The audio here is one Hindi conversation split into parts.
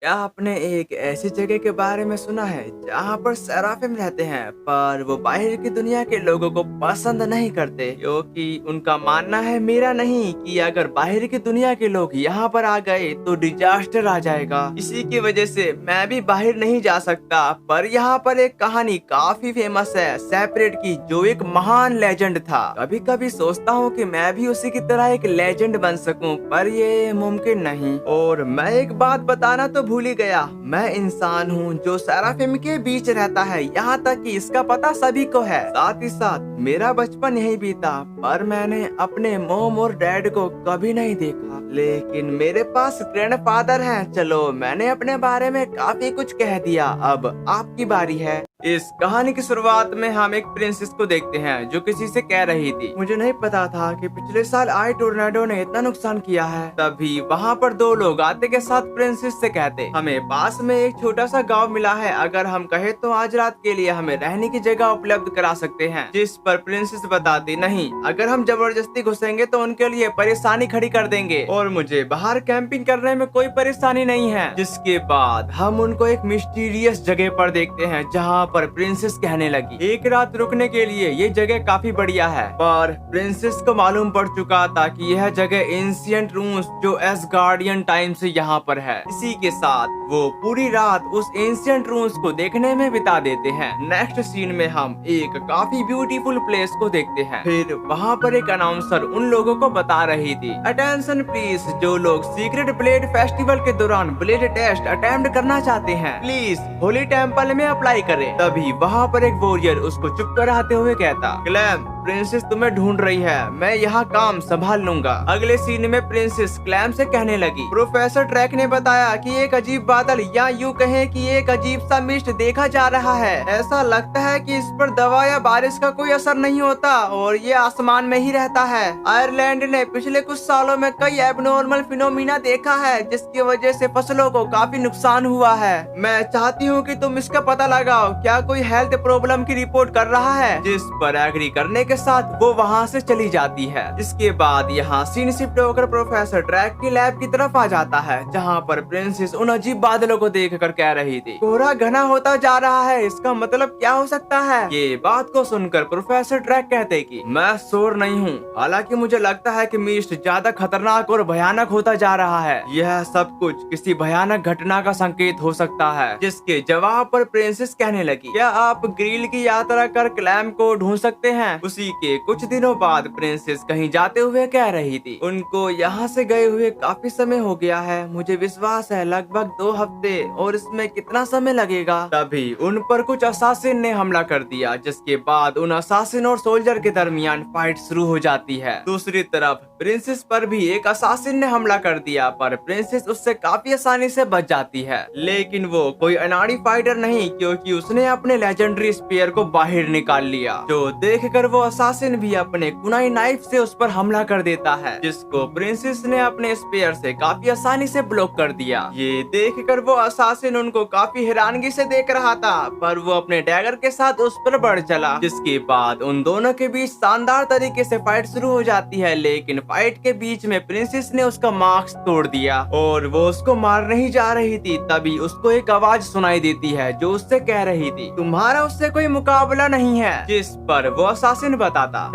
क्या आपने एक ऐसी जगह के बारे में सुना है जहाँ पर सराफिम रहते हैं पर वो बाहर की दुनिया के लोगों को पसंद नहीं करते क्योंकि उनका मानना है मेरा नहीं कि अगर बाहर की दुनिया के लोग यहाँ पर आ गए तो डिजास्टर आ जाएगा। इसी की वजह से मैं भी बाहर नहीं जा सकता। पर यहाँ पर एक कहानी काफी फेमस है सेपरेट की, जो एक महान लेजेंड था। कभी कभी सोचता हूँ कि मैं भी उसी की तरह एक लेजेंड बन सकूं, पर ये मुमकिन नहीं। और मैं एक बात बताना तो भूल ही गया, मैं इंसान हूँ जो सराफिम के बीच रहता है। यहाँ तक कि इसका पता सभी को है। साथ ही साथ मेरा बचपन यही बीता, पर मैंने अपने मॉम और डैड को कभी नहीं देखा। लेकिन मेरे पास ग्रैंडफादर हैं। चलो, मैंने अपने बारे में काफी कुछ कह दिया, अब आपकी बारी है। इस कहानी की शुरुआत में हम एक प्रिंसेस को देखते हैं जो किसी से कह रही थी, मुझे नहीं पता था कि पिछले साल आए टोर्नेडो ने इतना नुकसान किया है। तभी वहाँ पर दो लोग आते के साथ प्रिंसेस से कहते, हमें पास में एक छोटा सा गांव मिला है, अगर हम कहे तो आज रात के लिए हमें रहने की जगह उपलब्ध करा सकते हैं। जिस पर प्रिंसेस बताती, नहीं, अगर हम जबरदस्ती घुसेंगे तो उनके लिए परेशानी खड़ी कर देंगे और मुझे बाहर कैंपिंग करने में कोई परेशानी नहीं है। जिसके बाद हम उनको एक मिस्टीरियस जगह पर देखते हैं जहाँ पर प्रिंसेस कहने लगी, एक रात रुकने के लिए ये जगह काफी बढ़िया है। पर प्रिंसेस को मालूम पड़ चुका था कि यह जगह एंशिएंट रूम्स जो एसगार्डियन टाइम से यहाँ पर है। इसी के साथ वो पूरी रात उस एंशिएंट रूम्स को देखने में बिता देते हैं। नेक्स्ट सीन में हम एक काफी ब्यूटीफुल प्लेस को देखते हैं। फिर वहाँ पर एक अनाउंसर उन लोगों को बता रही थी, अटेंशन प्लीज, जो लोग सीक्रेट ब्लेड फेस्टिवल के दौरान ब्लेड टेस्ट अटेम्प्ट करना चाहते हैं, प्लीज होली टेम्पल में अप्लाई करें। तभी वहाँ पर एक वॉरियर उसको चुप कराते हुए कहता, क्लैम, प्रिंसेस तुम्हें ढूंढ रही है, मैं यहाँ काम संभाल लूंगा। अगले सीन में प्रिंसेस क्लैम से कहने लगी, प्रोफेसर ट्रैक ने बताया कि एक अजीब बादल या यूँ कहें कि एक अजीब सा मिस्ट देखा जा रहा है। ऐसा लगता है कि इस पर दवा या बारिश का कोई असर नहीं होता और ये आसमान में ही रहता है। आयरलैंड ने पिछले कुछ सालों में कई एबनॉर्मल फिनोमिना देखा है जिसकी वजह से फसलों को काफी नुकसान हुआ है। मैं चाहती हूँ कि तुम इसका पता लगाओ, क्या कोई हेल्थ प्रॉब्लम की रिपोर्ट कर रहा है। जिस पर एग्री करने के साथ वो वहाँ से चली जाती है। इसके बाद यहाँ सीन शिफ्ट होकर प्रोफेसर ट्रैक की लैब की तरफ आ जाता है जहाँ पर प्रिंसेस उन अजीब बादलों को देखकर कह रही थी, कोहरा घना होता जा रहा है, इसका मतलब क्या हो सकता है। ये बात को सुनकर प्रोफेसर ट्रैक कहते कि मैं श्योर नहीं हूँ, हालांकि मुझे लगता है कि मिस्ट ज्यादा खतरनाक और भयानक होता जा रहा है। यह सब कुछ किसी भयानक घटना का संकेत हो सकता है। जिसके जवाब पर प्रिंसेस कहने लगी, क्या आप ग्रिल की यात्रा कर क्लैम को ढूंढ सकते हैं। उसी के कुछ दिनों बाद प्रिंसेस कहीं जाते हुए कह रही थी, उनको यहाँ से गए हुए काफी समय हो गया है, मुझे विश्वास है लगभग 2 हफ्ते, और इसमें कितना समय लगेगा। तभी उन पर कुछ असासिन ने हमला कर दिया, जिसके बाद उन असासिन और सोल्जर के दरमियान फाइट शुरू हो जाती है। दूसरी तरफ प्रिंसेस पर भी एक असासिन ने हमला कर दिया, पर प्रिंसेस उससे काफी आसानी से बच जाती है। लेकिन वो कोई अनाड़ी फाइटर नहीं, क्योंकि उसने अपने लेजेंडरी स्पीयर को बाहर निकाल लिया, जो देखकर वो असासिन भी अपने कुनाई नाइफ से उस पर हमला कर देता है, जिसको प्रिंसेस ने अपने स्पीयर से काफी आसानी से ब्लॉक कर दिया। ये देखकर वो असासिन उनको काफी हैरानगी से देख रहा था, पर वो अपने डैगर के साथ उस पर बढ़ चला। जिसके बाद उन दोनों के बीच शानदार तरीके से फाइट शुरू हो जाती है। लेकिन फाइट के बीच में प्रिंसेस ने उसका मास्क तोड़ दिया और वो उसको मारने ही जा रही थी। तभी उसको एक आवाज सुनाई देती है जो उससे कह रही थी, तुम्हारा उससे कोई मुकाबला नहीं है। जिस पर वो असासिन बताता,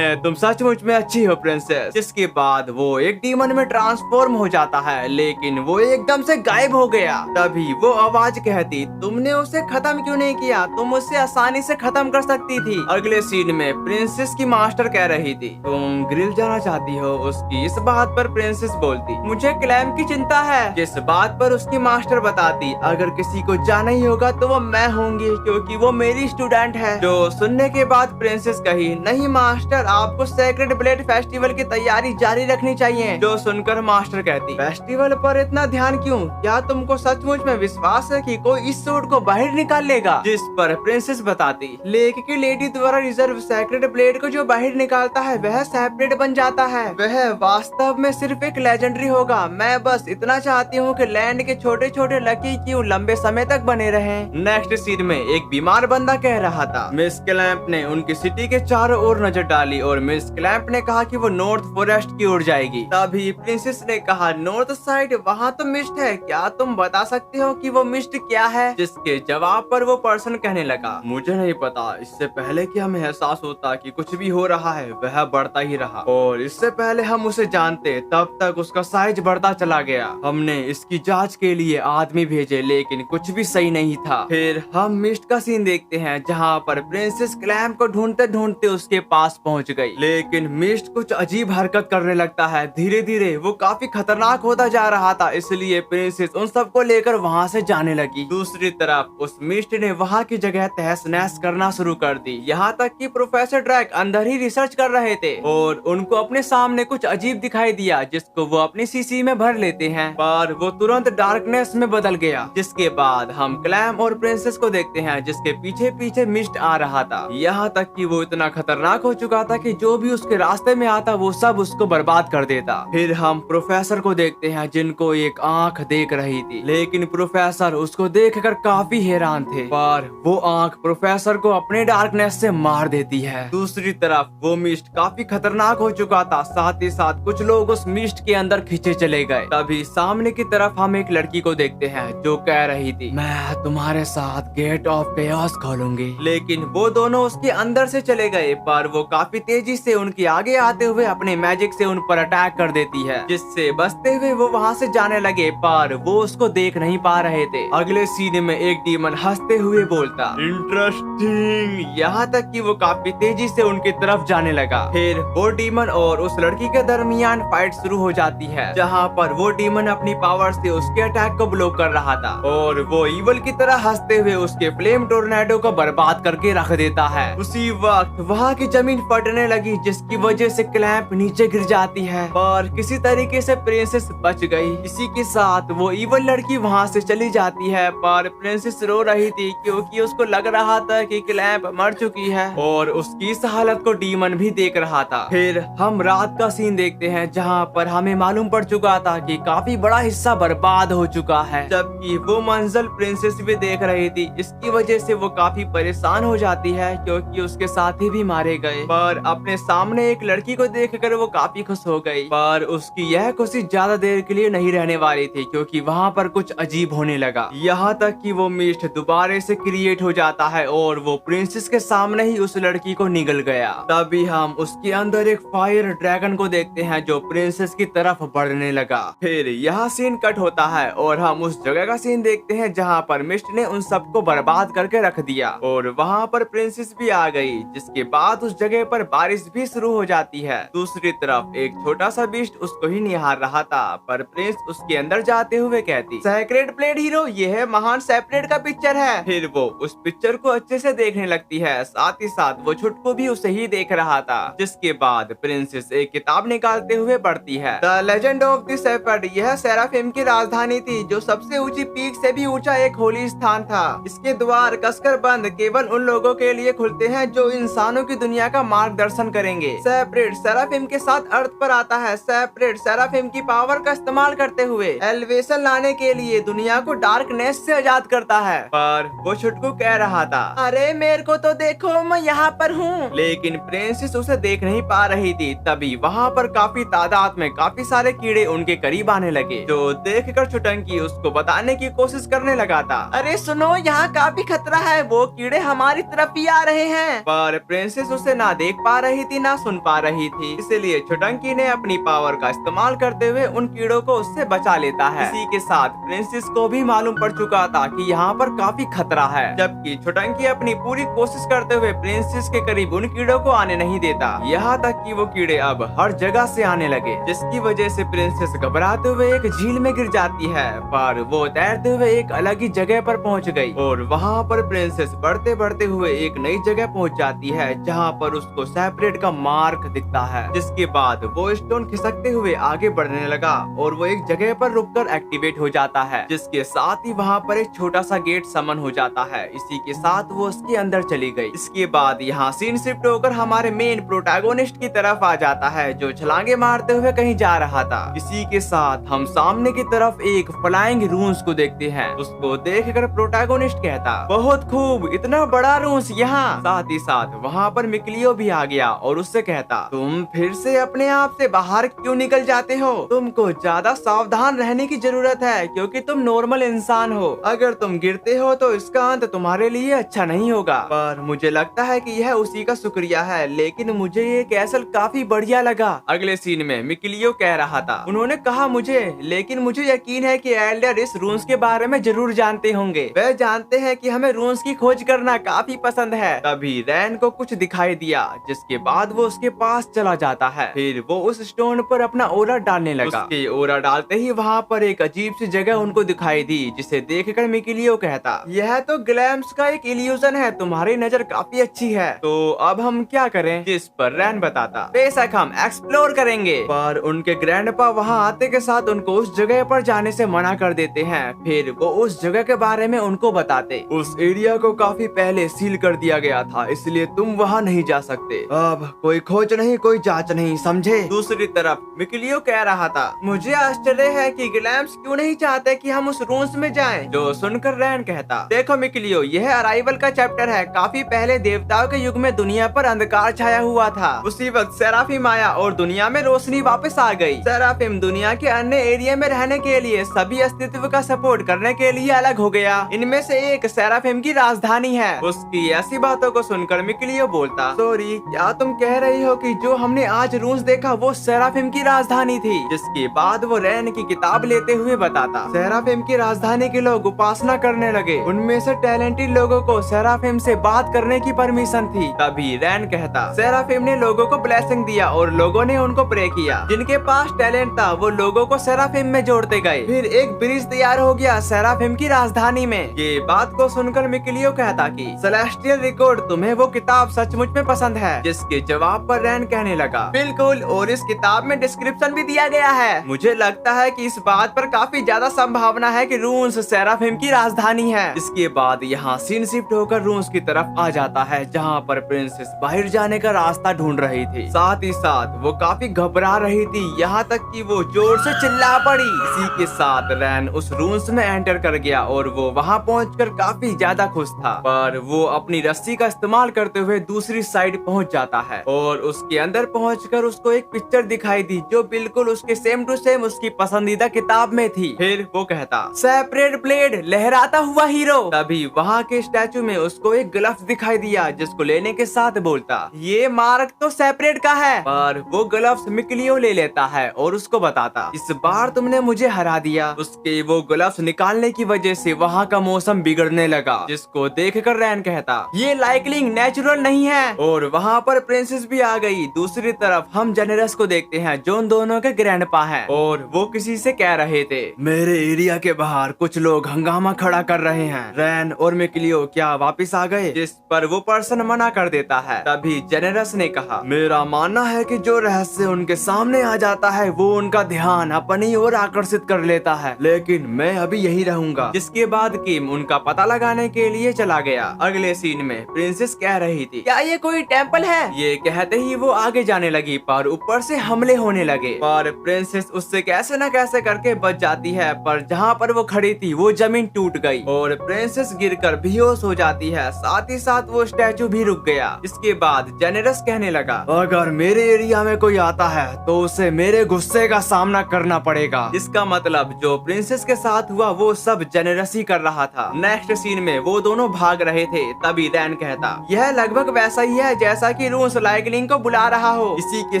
तुम सचमुच में अच्छी हो प्रिंसेस। जिसके बाद वो एक डीमन में ट्रांसफॉर्म हो जाता है, लेकिन वो एकदम से गायब हो गया। तभी वो आवाज कहती, तुमने उसे खत्म क्यों नहीं किया, तुम उसे आसानी से खत्म कर सकती थी। अगले सीन में प्रिंसेस की मास्टर कह रही थी, तुम ग्रिल जाना चाहती हो उसकी। इस बात पर प्रिंसेस बोलती, मुझे क्लैम की चिंता है। जिस बात पर उसकी मास्टर बताती, अगर किसी को जाना ही होगा तो वो मैं होंगी, क्योंकि वो मेरी स्टूडेंट है। जो सुनने के बाद प्रिंसेस कही, नहीं मास्टर, आपको सेक्रेड ब्लेड फेस्टिवल की तैयारी जारी रखनी चाहिए। जो सुनकर मास्टर कहती, फेस्टिवल पर इतना ध्यान क्यों, क्या तुमको सचमुच में विश्वास है कि कोई इस सूट को बाहर निकाल लेगा। जिस पर प्रिंसेस बताती, लेक की लेडी द्वारा रिजर्व सेक्रेड ब्लेड को जो बाहर निकालता है वह सेपरेट बन जाता है, वह वास्तव में सिर्फ एक लेजेंडरी होगा। मैं बस इतना चाहती हूँ कि लैंड के छोटे छोटे लकी क्यों लंबे समय तक बने रहे। नेक्स्ट सीन में एक बीमार बंदा कह रहा था, मिस क्लैम्प ने उनकी सिटी मिट्टी के चारों ओर नजर डाली और मिस क्लैम्प ने कहा कि वो नॉर्थ फॉरेस्ट की ओर जाएगी। तभी प्रिंसेस ने कहा, नॉर्थ साइड वहाँ तो मिस्ट है, क्या तुम बता सकते हो कि वो मिस्ट क्या है? जिसके जवाब पर वो पर्सन कहने लगा, मुझे नहीं पता। इससे पहले कि हमें एहसास होता कि कुछ भी हो रहा है, वह बढ़ता ही रहा और इससे पहले हम उसे जानते तब तक उसका साइज बढ़ता चला गया। हमने इसकी जांच के लिए आदमी भेजे लेकिन कुछ भी सही नहीं था। फिर हम मिस्ट का सीन देखते हैं जहाँ पर प्रिंसेस क्लैम्प को ढूंढते ढूंढते उसके पास पहुँच गई, लेकिन मिस्ट कुछ अजीब हरकत करने लगता है। धीरे धीरे वो काफी खतरनाक होता जा रहा था, इसलिए प्रिंसेस उन सबको लेकर वहाँ से जाने लगी। दूसरी तरफ उस मिस्ट ने वहाँ की जगह तहस नहस करना शुरू कर दी, यहाँ तक कि प्रोफेसर ड्रैक अंदर ही रिसर्च कर रहे थे और उनको अपने सामने कुछ अजीब दिखाई दिया जिसको वो अपनी शीशी में भर लेते हैं, पर वो तुरंत डार्कनेस में बदल गया। जिसके बाद हम क्लैम और प्रिंसेस को देखते हैं जिसके पीछे पीछे मिस्ट आ रहा था, यहाँ तक कि वो इतना खतरनाक हो चुका था कि जो भी उसके रास्ते में आता वो सब उसको बर्बाद कर देता। फिर हम प्रोफेसर को देखते हैं जिनको एक आंख देख रही थी, लेकिन प्रोफेसर उसको देखकर काफी हैरान थे, पर वो आंख प्रोफेसर को अपने डार्कनेस से मार देती है। दूसरी तरफ वो मिस्ट काफी खतरनाक हो चुका था, साथ ही साथ कुछ लोग उस मिस्ट के अंदर खींचे चले गए। तभी सामने की तरफ हम एक लड़की को देखते हैं जो कह रही थी, मैं तुम्हारे साथ गेट ऑफ केओस खोलूंगी, लेकिन वो दोनों उसके अंदर से चले गए, पर वो काफी तेजी से उनके आगे आते हुए अपने मैजिक से उन पर अटैक कर देती है, जिससे बचते हुए वो वहाँ से जाने लगे, पर वो उसको देख नहीं पा रहे थे। अगले सीन में एक डीमन हंसते हुए बोलता, इंटरेस्टिंग, यहाँ तक कि वो काफी तेजी से उनकी तरफ जाने लगा। फिर वो डीमन और उस लड़की के दरमियान फाइट शुरू हो जाती है, जहाँ पर वो डीमन अपनी पावर से उसके अटैक को ब्लॉक कर रहा था और वो ईवल की तरह हंसते हुए उसके फ्लेम टोर्नेडो को बर्बाद करके रख देता है। उसी वक्त वहाँ की जमीन फटने लगी, जिसकी वजह से क्लैम्प नीचे गिर जाती है, पर किसी तरीके से प्रिंसेस बच गई। इसी के साथ वो ईवल लड़की वहाँ से चली जाती है, पर प्रिंसेस रो रही थी क्योंकि उसको लग रहा था कि क्लैम्प मर चुकी है और उसकी इस हालत को डीमन भी देख रहा था। फिर हम रात का सीन देखते हैं जहाँ पर हमें मालूम पड़ चुका था कि काफी बड़ा हिस्सा बर्बाद हो चुका है, जबकि वो मंजिल प्रिंसेस भी देख रही थी। इसकी वजह से वो काफी परेशान हो जाती है क्योंकि उसके साथी भी मारे गए, पर अपने सामने एक लड़की को देखकर वो काफी खुश हो गई। पर उसकी यह खुशी ज्यादा देर के लिए नहीं रहने वाली थी क्योंकि वहाँ पर कुछ अजीब होने लगा, यहाँ तक कि वो मिस्ट दोबारा से क्रिएट हो जाता है और वो प्रिंसेस के सामने ही उस लड़की को निगल गया। तभी हम उसके अंदर एक फायर ड्रैगन को देखते हैं जो प्रिंसेस की तरफ बढ़ने लगा। फिर यहाँ सीन कट होता है और हम उस जगह का सीन देखते हैं जहाँ पर मिस्ट ने उन सबको बर्बाद करके रख दिया और वहाँ पर प्रिंसेस भी आ गई, जिसके बाद उस जगह पर बारिश भी शुरू हो जाती है। दूसरी तरफ एक छोटा सा बीस्ट उसको ही निहार रहा था, पर प्रिंस उसके अंदर जाते हुए कहती, सेक्रेड प्लेट हीरो, ये है महान सेपरेट का पिक्चर है। फिर वो उस पिक्चर को अच्छे से देखने लगती है, साथ ही साथ वो छुटकू भी उसे ही देख रहा था। जिसके बाद प्रिंसेस एक किताब निकालते हुए पढ़ती है, the legend of the shepherd. यह सेराफिम की राजधानी थी जो सबसे ऊंची पीक से भी ऊंचा एक होली स्थान था। इसके द्वार कसकर बंद केवल उन लोगों के लिए खुलते हैं जो इंसानों की दुनिया का मार्गदर्शन करेंगे। सेपरेट सेराफिम के साथ अर्थ पर आता है। सेपरेट सेराफिम की पावर का इस्तेमाल करते हुए एलिवेशन लाने के लिए दुनिया को डार्कनेस से आजाद करता है। पर वो छुटकू कह रहा था, अरे मेरे को तो देखो, मैं यहाँ पर हूँ। लेकिन प्रिंसेस उसे देख नहीं पा रही थी। तभी वहाँ पर काफी तादाद में काफी सारे कीड़े उनके करीब आने लगे, जो देखकर छुटंकी उसको बताने की कोशिश करने लगा था, अरे सुनो, यहाँ काफी खतरा है, वो कीड़े हमारी तरफ ही आ रहे हैं। पर प्रिंसेस उसे ना देख पा रही थी ना सुन पा रही थी, इसलिए छुटंकी ने अपनी पावर का इस्तेमाल करते हुए उन कीड़ों को उससे बचा लेता है। इसी के साथ प्रिंसेस को भी मालूम पड़ चुका था कि यहाँ पर काफी खतरा है, जबकि छुटंकी अपनी पूरी कोशिश करते हुए प्रिंसेस के करीब उन कीड़ों को आने नहीं देता, यहाँ तक कि वो कीड़े अब हर जगह से आने लगे, जिसकी वजह से प्रिंसेस घबराते हुए एक झील में गिर जाती है। पर वो तैरते हुए एक अलग ही जगह पर पहुंच गई और वहाँ पर प्रिंसेस बढ़ते बढ़ते हुए एक नई जगह पहुंच जाती है, जहाँ पर उसको सेपरेट का मार्क दिखता है। जिसके बाद वो स्टोन खिसकते हुए आगे बढ़ने लगा और वो एक जगह पर रुककर एक्टिवेट हो जाता है, जिसके साथ ही वहाँ पर एक छोटा सा गेट समन हो जाता है। इसी के साथ वो उसके अंदर चली गई। इसके बाद यहाँ सीन शिफ्ट होकर हमारे मेन प्रोटैगोनिस्ट की तरफ आ जाता है, जो छलांगे मारते हुए कहीं जा रहा था। इसी के साथ हम सामने की तरफ एक फ्लाइंग रूंस को देखते हैं। उसको देखकर प्रोटैगोनिस्ट कहता, बहुत खूब, इतना बड़ा रूंस यहाँ। साथ ही साथ साथ वहाँ पर मिकलियो भी आ गया और उससे कहता, तुम फिर से अपने आप से बाहर क्यों निकल जाते हो? तुमको ज्यादा सावधान रहने की जरूरत है क्योंकि तुम नॉर्मल इंसान हो। अगर तुम गिरते हो तो इसका अंत तुम्हारे लिए अच्छा नहीं होगा। पर मुझे लगता है कि यह उसी का शुक्रिया है, लेकिन मुझे ये कैसल काफी बढ़िया लगा। अगले सीन में मिकलियो कह रहा था, उन्होंने कहा मुझे, लेकिन मुझे यकीन है कि एल्डर इस रून्स के बारे में जरूर जानते होंगे। वे जानते हैं कि हमें रून्स की खोज करना काफी पसंद है। तभी रैन को कुछ दिखाई दिया, जिसके बाद वो उसके पास चला जाता है। फिर वो उस स्टोन पर अपना ओरा डालने लगा। उसके ओरा डालते ही वहाँ पर एक अजीब सी जगह उनको दिखाई दी, जिसे देखकर मिकलियो कहता, यह तो ग्लैम्स का एक इल्यूजन है, तुम्हारी नजर काफी अच्छी है। तो अब हम क्या करें? जिस पर रैन बताता, बेशक हम एक्सप्लोर करेंगे। पर उनके ग्रैंडपा वहाँ आते के साथ उनको उस जगह पर जाने से मना कर देते हैं। फिर वो उस जगह के बारे में उनको बताते, उस एरिया को काफी पहले सील कर दिया गया था, इसलिए तुम वहाँ नहीं जा सकते। अब कोई खोज नहीं, कोई जांच नहीं, समझे? दूसरी तरफ मिकलियो कह रहा था, मुझे आश्चर्य है कि ग्लैम्स क्यों नहीं चाहते कि हम उस रूम्स में जाएं। जो सुनकर रैन कहता, देखो मिकलियो, यह अराइवल का चैप्टर है। काफी पहले देवताओं के युग में दुनिया पर अंधकार छाया हुआ था। उसी वक्त सेराफिम आया और दुनिया में रोशनी वापस आ गई। सेराफिम दुनिया के अन्य एरिया में रहने के लिए सभी अस्तित्व का सपोर्ट करने के लिए अलग हो गया। इनमें से एक सेराफिम की राजधानी है। उसकी ऐसी बातों को सुनकर मिकलियो बोलता, सॉरी, क्या तुम कह रही हो कि जो हमने आज रूम्स देखा वो सेराफिम की राजधानी थी? जिसके बाद वो रैन की किताब लेते हुए बताता, सेराफिम की राजधानी के लोग उपासना करने लगे। उनमें से टैलेंटेड लोगों को सेराफिम से बात करने की परमिशन थी। तभी रैन कहता, सेराफिम ने लोगों को ब्लेसिंग दिया और लोगों ने उनको प्रे किया। जिनके पास टैलेंट था वो लोगों को सेराफिम में जोड़ते गए। फिर एक ब्रिज तैयार हो गया सेराफिम की राजधानी में। ये बात को सुनकर मिकलियो कहता कि सेलेस्टियल रिकॉर्ड, तुम्हें वो किताब सचमुच में पसंद है? जिसके जवाब पर रैन कहने लगा, बिल्कुल, और इस किताब में डिस्क्रिप्शन भी दिया गया है। मुझे लगता है कि इस बात पर काफी ज्यादा संभावना है कि रून्स सेराफिम की राजधानी है। इसके बाद यहाँ सीन शिफ्ट होकर रून्स की तरफ आ जाता है, जहाँ पर प्रिंसेस बाहर जाने का रास्ता ढूंढ रही थी। साथ ही साथ वो काफी घबरा रही थी, यहाँ तक कि वो जोर से चिल्ला पड़ी। इसी के साथ रैन उस रूम्स में एंटर कर गया और वो वहाँ पहुंचकर काफी ज्यादा खुश था। पर वो अपनी रस्सी का इस्तेमाल करते हुए दूसरी साइड पहुंच जाता है और उसके अंदर पहुंचकर उसको एक पिक्चर दिखाई दी, जो बिल्कुल उसके सेम टू सेम उसकी पसंदीदा किताब में थी। फिर वो कहता, सेपरेट ब्लेड, लहराता हुआ हीरो। तभी वहाँ के स्टैचू में उसको एक ग्लव्स दिखाई दिया, जिसको लेने के साथ बोलता, ये मार्क तो सेपरेट का है। पर वो ग्लव्स मिकलियो ले लेता है और उसको बताता, इस बार तुमने मुझे हरा दिया। उसके वो ग्लव्स निकालने की वजह से वहाँ का मौसम बिगड़ने लगा, जिसको देखकर रैन कहता, ये लाइकलिंग नेचुरल नहीं है। और वहाँ पर प्रिंसेस भी आ गई। दूसरी तरफ हम जेनेरस को देखते हैं, जो उन दोनों के ग्रैंडपा हैं, और वो किसी से कह रहे थे, मेरे एरिया के बाहर कुछ लोग हंगामा खड़ा कर रहे हैं। रैन और मिकलियो क्या वापस आ गए? जिस पर वो पर्सन मना कर देता है। तभी जेनेरस ने कहा, मेरा मानना है कि जो रहस्य उनके सामने आ जाता है वो उनका ध्यान अपनी ओर आकर्षित कर लेता है, लेकिन मैं अभी यही रहूंगा। जिसके बाद किम उनका पता लगाने के लिए चला गया। अगले सीन में प्रिंसेस कह रही थी, क्या ये कोई टेम्पल है? ये कहते ही वो आगे जाने लगी, पर ऊपर से हमले होने लगे। पर प्रिंसेस उससे कैसे न कैसे करके बच जाती है, पर जहाँ पर वो खड़ी थी वो जमीन टूट गई और प्रिंसेस गिरकर बेहोश हो जाती है। साथ ही साथ वो स्टैचू भी रुक गया। इसके बाद जेनेरस कहने लगा, अगर मेरे एरिया में कोई आता है तो उसे मेरे गुस्से का सामना करना पड़ेगा। इसका मतलब जो प्रिंसेस के साथ हुआ वो सब जेनेरस ही कर रहा था। नेक्स्ट सीन में वो दोनों भाग रहे थे। तभी रैन कहता, यह लगभग वैसा ही है जैसा कि रूस लाइकलिंग को बुला रहा हो। इसी के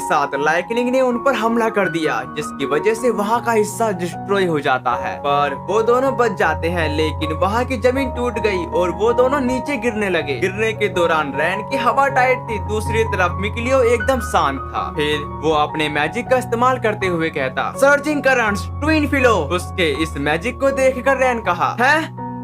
साथ लाइकलिंग ने उन पर हमला कर दिया, जिसकी वजह से वहाँ का हिस्सा डिस्ट्रॉय हो जाता है। पर वो दोनों बच जाते हैं, लेकिन वहाँ की जमीन टूट गई और वो दोनों नीचे गिरने लगे। गिरने के दौरान रैन की हवा टाइट थी, दूसरी तरफ मिकलियो एकदम शांत था। फिर वो अपने मैजिक का इस्तेमाल करते हुए कहता, सर्जिंग करंट्स, ट्विन फ्लो। उसके इस मैजिक को देखकर रैन कहा, है?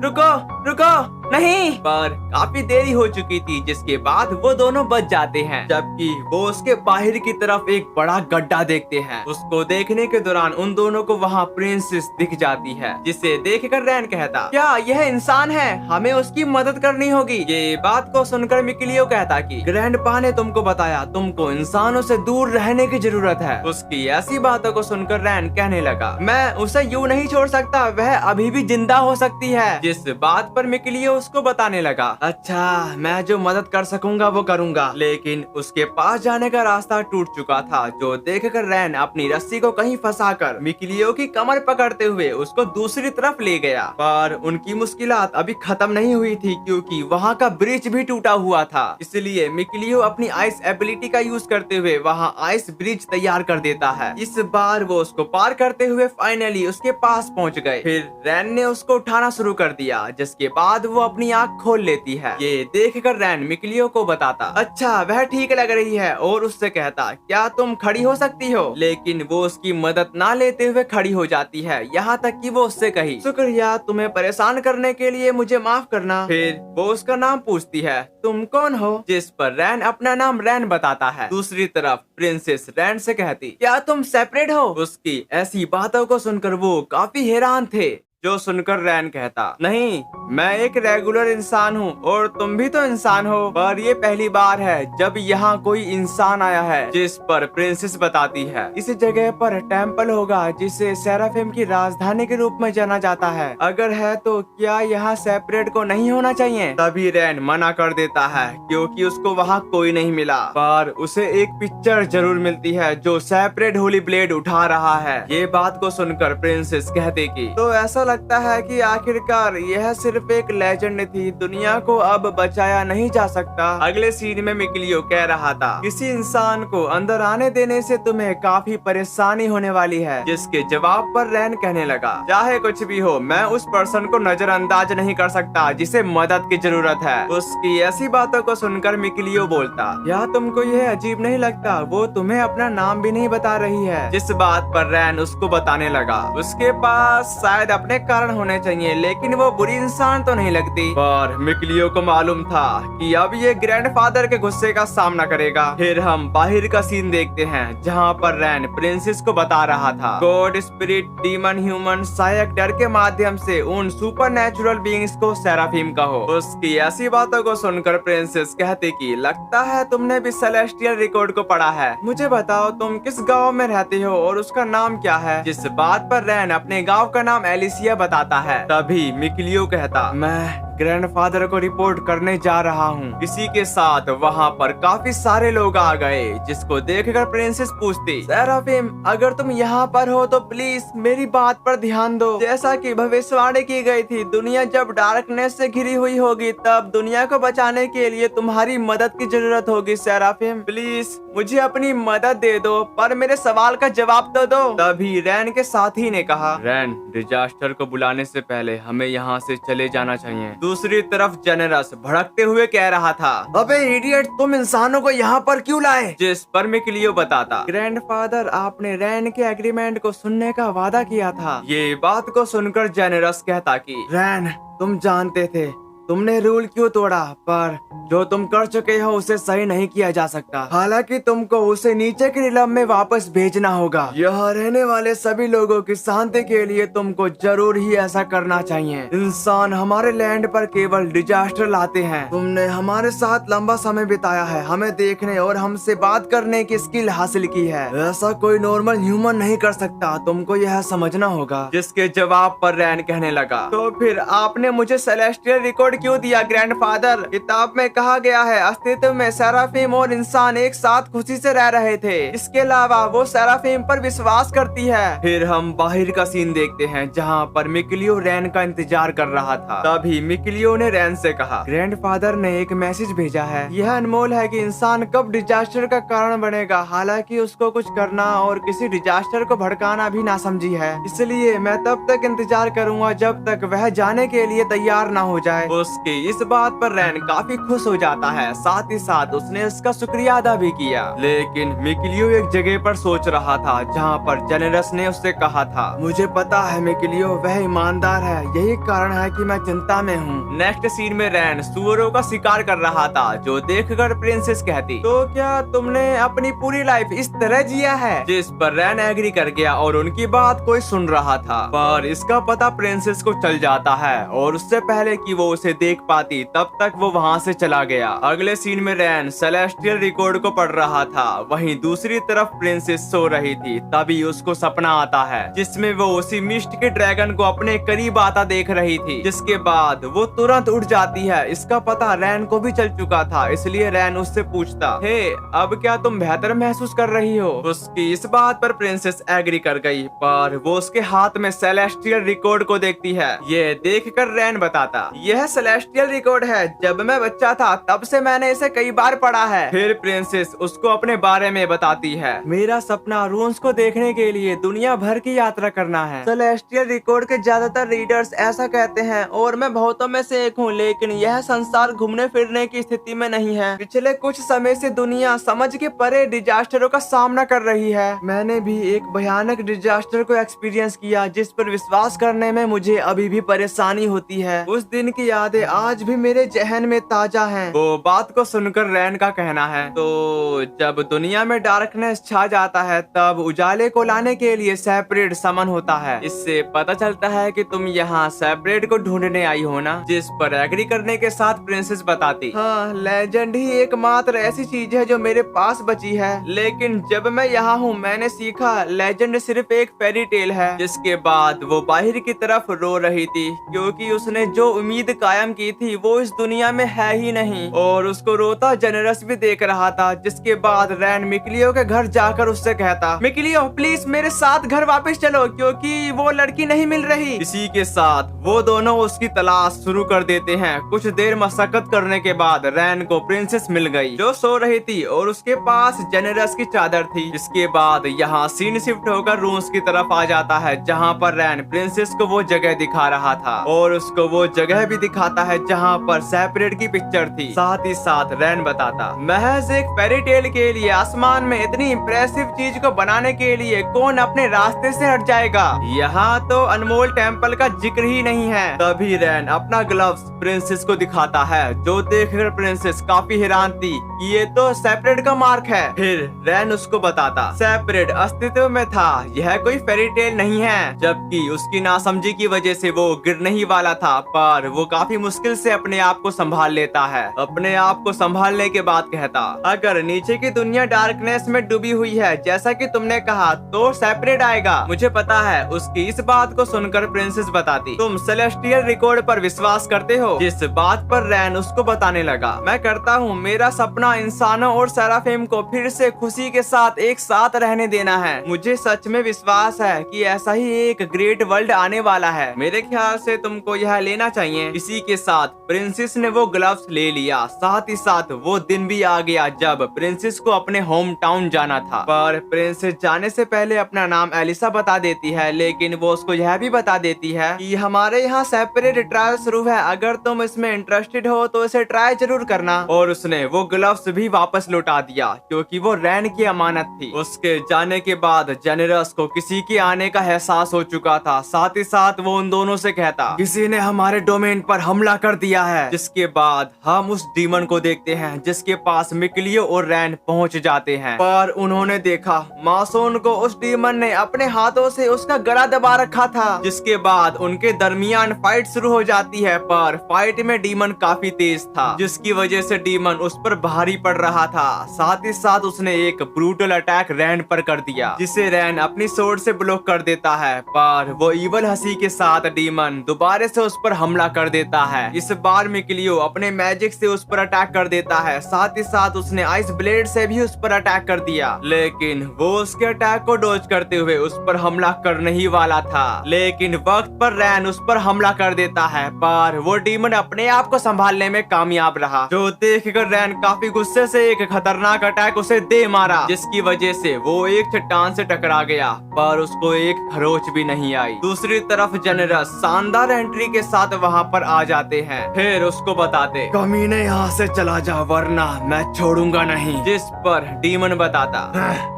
रुको रुको, नहीं। पर काफी देरी हो चुकी थी, जिसके बाद वो दोनों बच जाते हैं। जबकि वो उसके बाहर की तरफ एक बड़ा गड्ढा देखते हैं। उसको देखने के दौरान उन दोनों को वहाँ प्रिंसेस दिख जाती है, जिसे देखकर रैन कहता, क्या यह इंसान है? हमें उसकी मदद करनी होगी। ये बात को सुनकर मिकलियो कहता कि ग्रैंडपा ने तुमको बताया, तुमको इंसानों से दूर रहने की जरूरत है। उसकी ऐसी बातों को सुनकर रैन कहने लगा, मैं उसे यूं नहीं छोड़ सकता, वह अभी भी जिंदा हो सकती है। जिस बात पर मिकिलियो उसको बताने लगा, अच्छा मैं जो मदद कर सकूंगा वो करूंगा। लेकिन उसके पास जाने का रास्ता टूट चुका था, जो देखकर रैन अपनी रस्सी को कहीं फंसाकर मिकिलियो की कमर पकड़ते हुए उसको दूसरी तरफ ले गया। पर उनकी मुश्किलात अभी खत्म नहीं हुई थी, क्योंकि वहाँ का ब्रिज भी टूटा हुआ था। इसलिए मिकिलियो अपनी आइस एबिलिटी का यूज करते हुए वहाँ आइस ब्रिज तैयार कर देता है। इस बार वो उसको पार करते हुए फाइनली उसके पास पहुँच गए। फिर रैन ने उसको उठाना शुरू कर दिया, जिसके बाद वो अपनी आँख खोल लेती है। ये देखकर रैन मिकिलियो को बताता, अच्छा वह ठीक लग रही है, और उससे कहता, क्या तुम खड़ी हो सकती हो? लेकिन वो उसकी मदद ना लेते हुए खड़ी हो जाती है, यहाँ तक कि वो उससे कही, शुक्रिया तुम्हें परेशान करने के लिए, मुझे माफ करना। फिर वो उसका नाम पूछती है, तुम कौन हो? जिस पर रैन अपना नाम रैन बताता है। दूसरी तरफ प्रिंसेस रैन से कहती, क्या तुम सेपरेट हो? उसकी ऐसी बातों को सुनकर वो काफी हैरान थे, जो सुनकर रैन कहता, नहीं मैं एक रेगुलर इंसान हूँ और तुम भी तो इंसान हो, पर ये पहली बार है जब यहाँ कोई इंसान आया है। जिस पर प्रिंसेस बताती है, इस जगह पर टेम्पल होगा जिसे सेराफिम की राजधानी के रूप में जाना जाता है, अगर है तो क्या यहाँ सेपरेट को नहीं होना चाहिए? तभी रैन मना कर देता है, क्योंकि उसको वहाँ कोई नहीं मिला, पर उसे एक पिक्चर जरूर मिलती है जो सेपरेट होली ब्लेड उठा रहा है। ये बात को सुनकर प्रिंसेस कहते कि तो ऐसा लगता है कि आखिरकार यह सिर्फ एक लेजेंड थी, दुनिया को अब बचाया नहीं जा सकता। अगले सीन में मिकिलियो कह रहा था, किसी इंसान को अंदर आने देने से तुम्हें काफी परेशानी होने वाली है। जिसके जवाब पर रैन कहने लगा, चाहे कुछ भी हो, मैं उस पर्सन को नजरअंदाज नहीं कर सकता जिसे मदद की जरूरत है। उसकी ऐसी बातों को सुनकर मिकिलियो बोलता, या तुमको यह अजीब नहीं लगता वो तुम्हें अपना नाम भी नहीं बता रही है? जिस बात पर रैन उसको बताने लगा, उसके पास शायद अपने कारण होने चाहिए, लेकिन वो बुरी इंसान तो नहीं लगती। पर मिकिलियो को मालूम था कि अब ये ग्रैंडफादर के गुस्से का सामना करेगा। फिर हम बाहर का सीन देखते हैं, जहाँ पर रैन प्रिंसेस को बता रहा था, गॉड, स्पिरिट, डीमन, ह्यूमन, सहायक डर के माध्यम से उन सुपर नेचुरल बीइंग्स को सेराफिम कहो। उसकी ऐसी बातों को सुनकर प्रिंसेस कहती कि लगता है तुमने भी सेलेस्टियल रिकॉर्ड को पढ़ा है। मुझे बताओ तुम किस गाँव में रहती हो और उसका नाम क्या है? जिस बात पर रैन अपने गाँव का नाम एलिसिया बताता है। तभी मिकिलियो कहता, मैं ग्रैंडफादर को रिपोर्ट करने जा रहा हूँ। इसी के साथ वहाँ पर काफी सारे लोग आ गए, जिसको देखकर प्रिंसेस पूछती, सेराफिम अगर तुम यहाँ पर हो तो प्लीज मेरी बात पर ध्यान दो। जैसा कि भविष्यवाणी की गई थी, दुनिया जब डार्कनेस से घिरी हुई होगी तब दुनिया को बचाने के लिए तुम्हारी मदद की जरूरत होगी। सेराफिम प्लीज मुझे अपनी मदद दे दो, पर मेरे सवाल का जवाब तो दो। तभी रैन के साथी ने कहा, रैन डिजास्टर को बुलाने से पहले हमें यहाँ से चले जाना चाहिए। दूसरी तरफ जेनेरस भड़कते हुए कह रहा था, अबे इडियट, तुम इंसानों को यहाँ पर क्यों लाए? जिस पर मिकिलियो बताता, ग्रैंडफादर आपने रैन के एग्रीमेंट को सुनने का वादा किया था। ये बात को सुनकर जेनेरस कहता कि रैन तुम जानते थे तुमने रूल क्यों तोड़ा, पर जो तुम कर चुके हो उसे सही नहीं किया जा सकता। हालांकि तुमको उसे नीचे के रिलम में वापस भेजना होगा। यहाँ रहने वाले सभी लोगों की शांति के लिए तुमको जरूर ही ऐसा करना चाहिए। इंसान हमारे लैंड पर केवल डिजास्टर लाते हैं। तुमने हमारे साथ लंबा समय बिताया है, हमें देखने और हमसे बात करने की स्किल हासिल की है। ऐसा कोई नॉर्मल ह्यूमन नहीं कर सकता, तुमको यह समझना होगा। जिसके जवाब पर रैन कहने लगा, तो फिर आपने मुझे सेलेस्टियल रिकॉर्ड क्यों दिया ग्रैंडफादर? किताब में कहा गया है अस्तित्व में सेराफिम और इंसान एक साथ खुशी से रह रहे थे। इसके अलावा वो सेराफिम पर विश्वास करती है। फिर हम बाहर का सीन देखते हैं, जहाँ पर मिकिलियो रैन का इंतजार कर रहा था। तभी मिकिलियो ने रैन से कहा, ग्रैंडफादर ने एक मैसेज भेजा है, यह अनमोल है कि इंसान कब डिजास्टर का कारण बनेगा। हालांकि उसको कुछ करना और किसी डिजास्टर को भड़काना भी ना समझी है, इसलिए मैं तब तक इंतजार करूंगा जब तक वह जाने के लिए तैयार ना हो जाए। उसके इस बात पर रैन काफी खुश हो जाता है, साथ ही साथ उसने उसका शुक्रिया अदा भी किया। लेकिन मिकिलियो एक जगह पर सोच रहा था, जहाँ पर जेनेरस ने उससे कहा था, मुझे पता है मिकिलियो वह ईमानदार है, यही कारण है कि मैं चिंता में हूँ। नेक्स्ट सीन में रैन सुअरों का शिकार कर रहा था, जो देखकर प्रिंसेस कहती, तो क्या तुमने अपनी पूरी लाइफ इस तरह जिया है? जिस पर रैन एग्री कर गया और उनकी बात कोई सुन रहा था, पर इसका पता प्रिंसेस को चल जाता है और उससे पहले कि वो उसे देख पाती तब तक वो वहाँ से चला गया। अगले सीन में रैन सेलेस्टियल रिकॉर्ड को पढ़ रहा था, वहीं दूसरी तरफ प्रिंसेस सो रही थी। तभी उसको सपना आता है जिसमें वो उसी मिस्ट के ड्रैगन को अपने करीब आता देख रही थी, जिसके बाद वो तुरंत उठ जाती है। इसका पता रैन को भी चल चुका था, इसलिए रैन उससे पूछता, हे अब क्या तुम बेहतर महसूस कर रही हो? उसकी इस बात पर प्रिंसेस एग्री कर गई, पर वो उसके हाथ में सेलेस्टियल रिकॉर्ड को देखती है। ये देखकर रैन बताता, यह सेलेस्टियल रिकॉर्ड है, जब मैं बच्चा था तब से मैंने इसे कई बार पढ़ा है। फिर प्रिंसेस उसको अपने बारे में बताती है, मेरा सपना रून्स को देखने के लिए दुनिया भर की यात्रा करना है। सेलेस्टियल रिकॉर्ड के ज्यादातर रीडर्स ऐसा कहते हैं और मैं बहुतों में से एक हूँ, लेकिन यह संसार घूमने फिरने की स्थिति में नहीं है। पिछले कुछ समय से दुनिया समझ के परे डिजास्टरों का सामना कर रही है। मैंने भी एक भयानक डिजास्टर को एक्सपीरियंस किया जिस पर विश्वास करने में मुझे अभी भी परेशानी होती है। उस दिन की यादें आज भी मेरे जहन में ताजा हैं। वो बात को सुनकर रैन का कहना है, तो जब दुनिया में डार्कनेस छा जाता है तब उजाले को लाने के लिए सेपरेट समन होता है। इससे पता चलता है कि तुम यहाँ सेपरेट को ढूंढने आई हो ना? जिस पर एग्री करने के साथ प्रिंसेस बताती, हाँ, लेजेंड ही एकमात्र ऐसी चीज है जो मेरे पास बची है, लेकिन जब मैं यहाँ हूँ मैंने सीखा लेजेंड सिर्फ एक फेरी टेल है। जिसके बाद वो बाहर की तरफ रो रही थी क्योंकि उसने जो उम्मीद कायम की थी वो इस दुनिया में है ही नहीं, और उसको रोता जेनेरस भी देख रहा था। जिसके बाद रैन मिकलियो के घर जाकर उससे कहता, मिकलियो प्लीज मेरे साथ घर वापस चलो क्योंकि वो लड़की नहीं मिल रही। इसी के साथ वो दोनों उसकी तलाश शुरू कर देते हैं। कुछ देर मशक्कत करने के बाद रैन को प्रिंसेस मिल गई जो सो रही थी और उसके पास जेनेरस की चादर थी। इसके बाद यहाँ सीन शिफ्ट होकर रूम्स की तरफ आ जाता है जहाँ पर रैन प्रिंसेस को वो जगह दिखा रहा था और उसको वो जगह भी दिखाता है जहाँ पर सेपरेट की पिक्चर थी। साथ ही साथ रैन बताता, महज एक फेरी टेल के लिए आसमान में इतनी इम्प्रेसिव चीज को बनाने के लिए कौन अपने रास्ते से हट जाएगा? यहाँ तो अनमोल टेम्पल का जिक्र ही नहीं है। तभी रैन अपना ग्लव्स प्रिंसेस को दिखाता है जो देखकर प्रिंसेस काफी हैरान थी कि ये तो सेपरेट का मार्क है। फिर रैन उसको बताता, सेपरेट अस्तित्व में था, यह कोई फेरी टेल नहीं है। जबकि उसकी नासमझी की वजह से वो गिरने ही वाला था, पर वो काफी मुश्किल से अपने आप को संभाल लेता है। अपने आप को संभालने के बाद कहता, अगर नीचे की दुनिया डार्कनेस में डूबी हुई है जैसा कि तुमने कहा तो सेपरेट आएगा। मुझे पता है। उसकी इस बात को सुनकर प्रिंसेस बताती, तुम सेलेस्टियल रिकॉर्ड पर विश्वास करते हो? जिस बात पर रैन उसको बताने लगा, मैं करता हूँ। मेरा सपना इंसानों और सेराफिम को फिर से खुशी के साथ एक साथ रहने देना है। मुझे सच में विश्वास है कि ऐसा ही एक ग्रेट वर्ल्ड आने वाला है। मेरे ख्याल से तुमको यह लेना चाहिए। इसी के साथ प्रिंसेस ने वो ग्लव्स ले लिया। साथ ही साथ वो दिन भी आ गया जब प्रिंसेस को अपने होम टाउन जाना था, पर प्रिंसेस जाने से पहले अपना नाम एलिसा बता देती है, लेकिन वो उसको यह भी बता देती है कि हमारे यहाँ सेपरेट ट्रायल शुरू है, अगर तुम इसमें इंटरेस्टेड हो तो इसे ट्राई जरूर करना। और उसने वो ग्लव्स भी वापस लौटा दिया क्योंकि वो रैन की अमानत थी। उसके जाने के बाद जेनेरस को किसी के आने का एहसास हो चुका था। साथ ही साथ वो उन दोनों से कहता, किसी ने हमारे डोमेन पर हमला कर दिया है। जिसके बाद हम उस डीमन को देखते हैं जिसके पास मिकलियो और रैन पहुंच जाते हैं, पर उन्होंने देखा मासून को उस डीमन ने अपने हाथों से उसका गला दबा रखा था। जिसके बाद उनके दरमियान फाइट शुरू हो जाती है, पर फाइट में डीमन काफी तेज था जिसकी वजह से डीमन उस पर भारी पड़ रहा था। साथ ही साथ उसने एक ब्रूटल अटैक रैन पर कर दिया जिसे रैन अपनी सोर्ड से ब्लॉक कर देता है, पर वो इवल हंसी के साथ डीमन दोबारा से उस पर हमला कर देता है। इस बार मिकलियो अपने मैजिक से उस पर अटैक कर देता है। साथ ही साथ उसने आइस ब्लेड से भी उस पर अटैक कर दिया, लेकिन वो उसके अटैक को डॉज करते हुए उस पर हमला करने ही वाला था, लेकिन वक्त पर रैन उस पर हमला कर देता है, पर वो डीमन अपने आप को संभालने में कामयाब रहा। जो देखकर रैन काफी गुस्से से एक खतरनाक अटैक उसे दे मारा जिसकी वजह से वो एक चट्टान से टकरा गया, पर उसको एक खरोच भी नहीं आई। दूसरी तरफ जेनेरस शानदार एंट्री के साथ वहाँ पर आ जाते हैं। फिर उसको बताते, कमीने यहाँ से चला जा वरना मैं छोड़ूंगा नहीं। जिस पर डीमन बताता,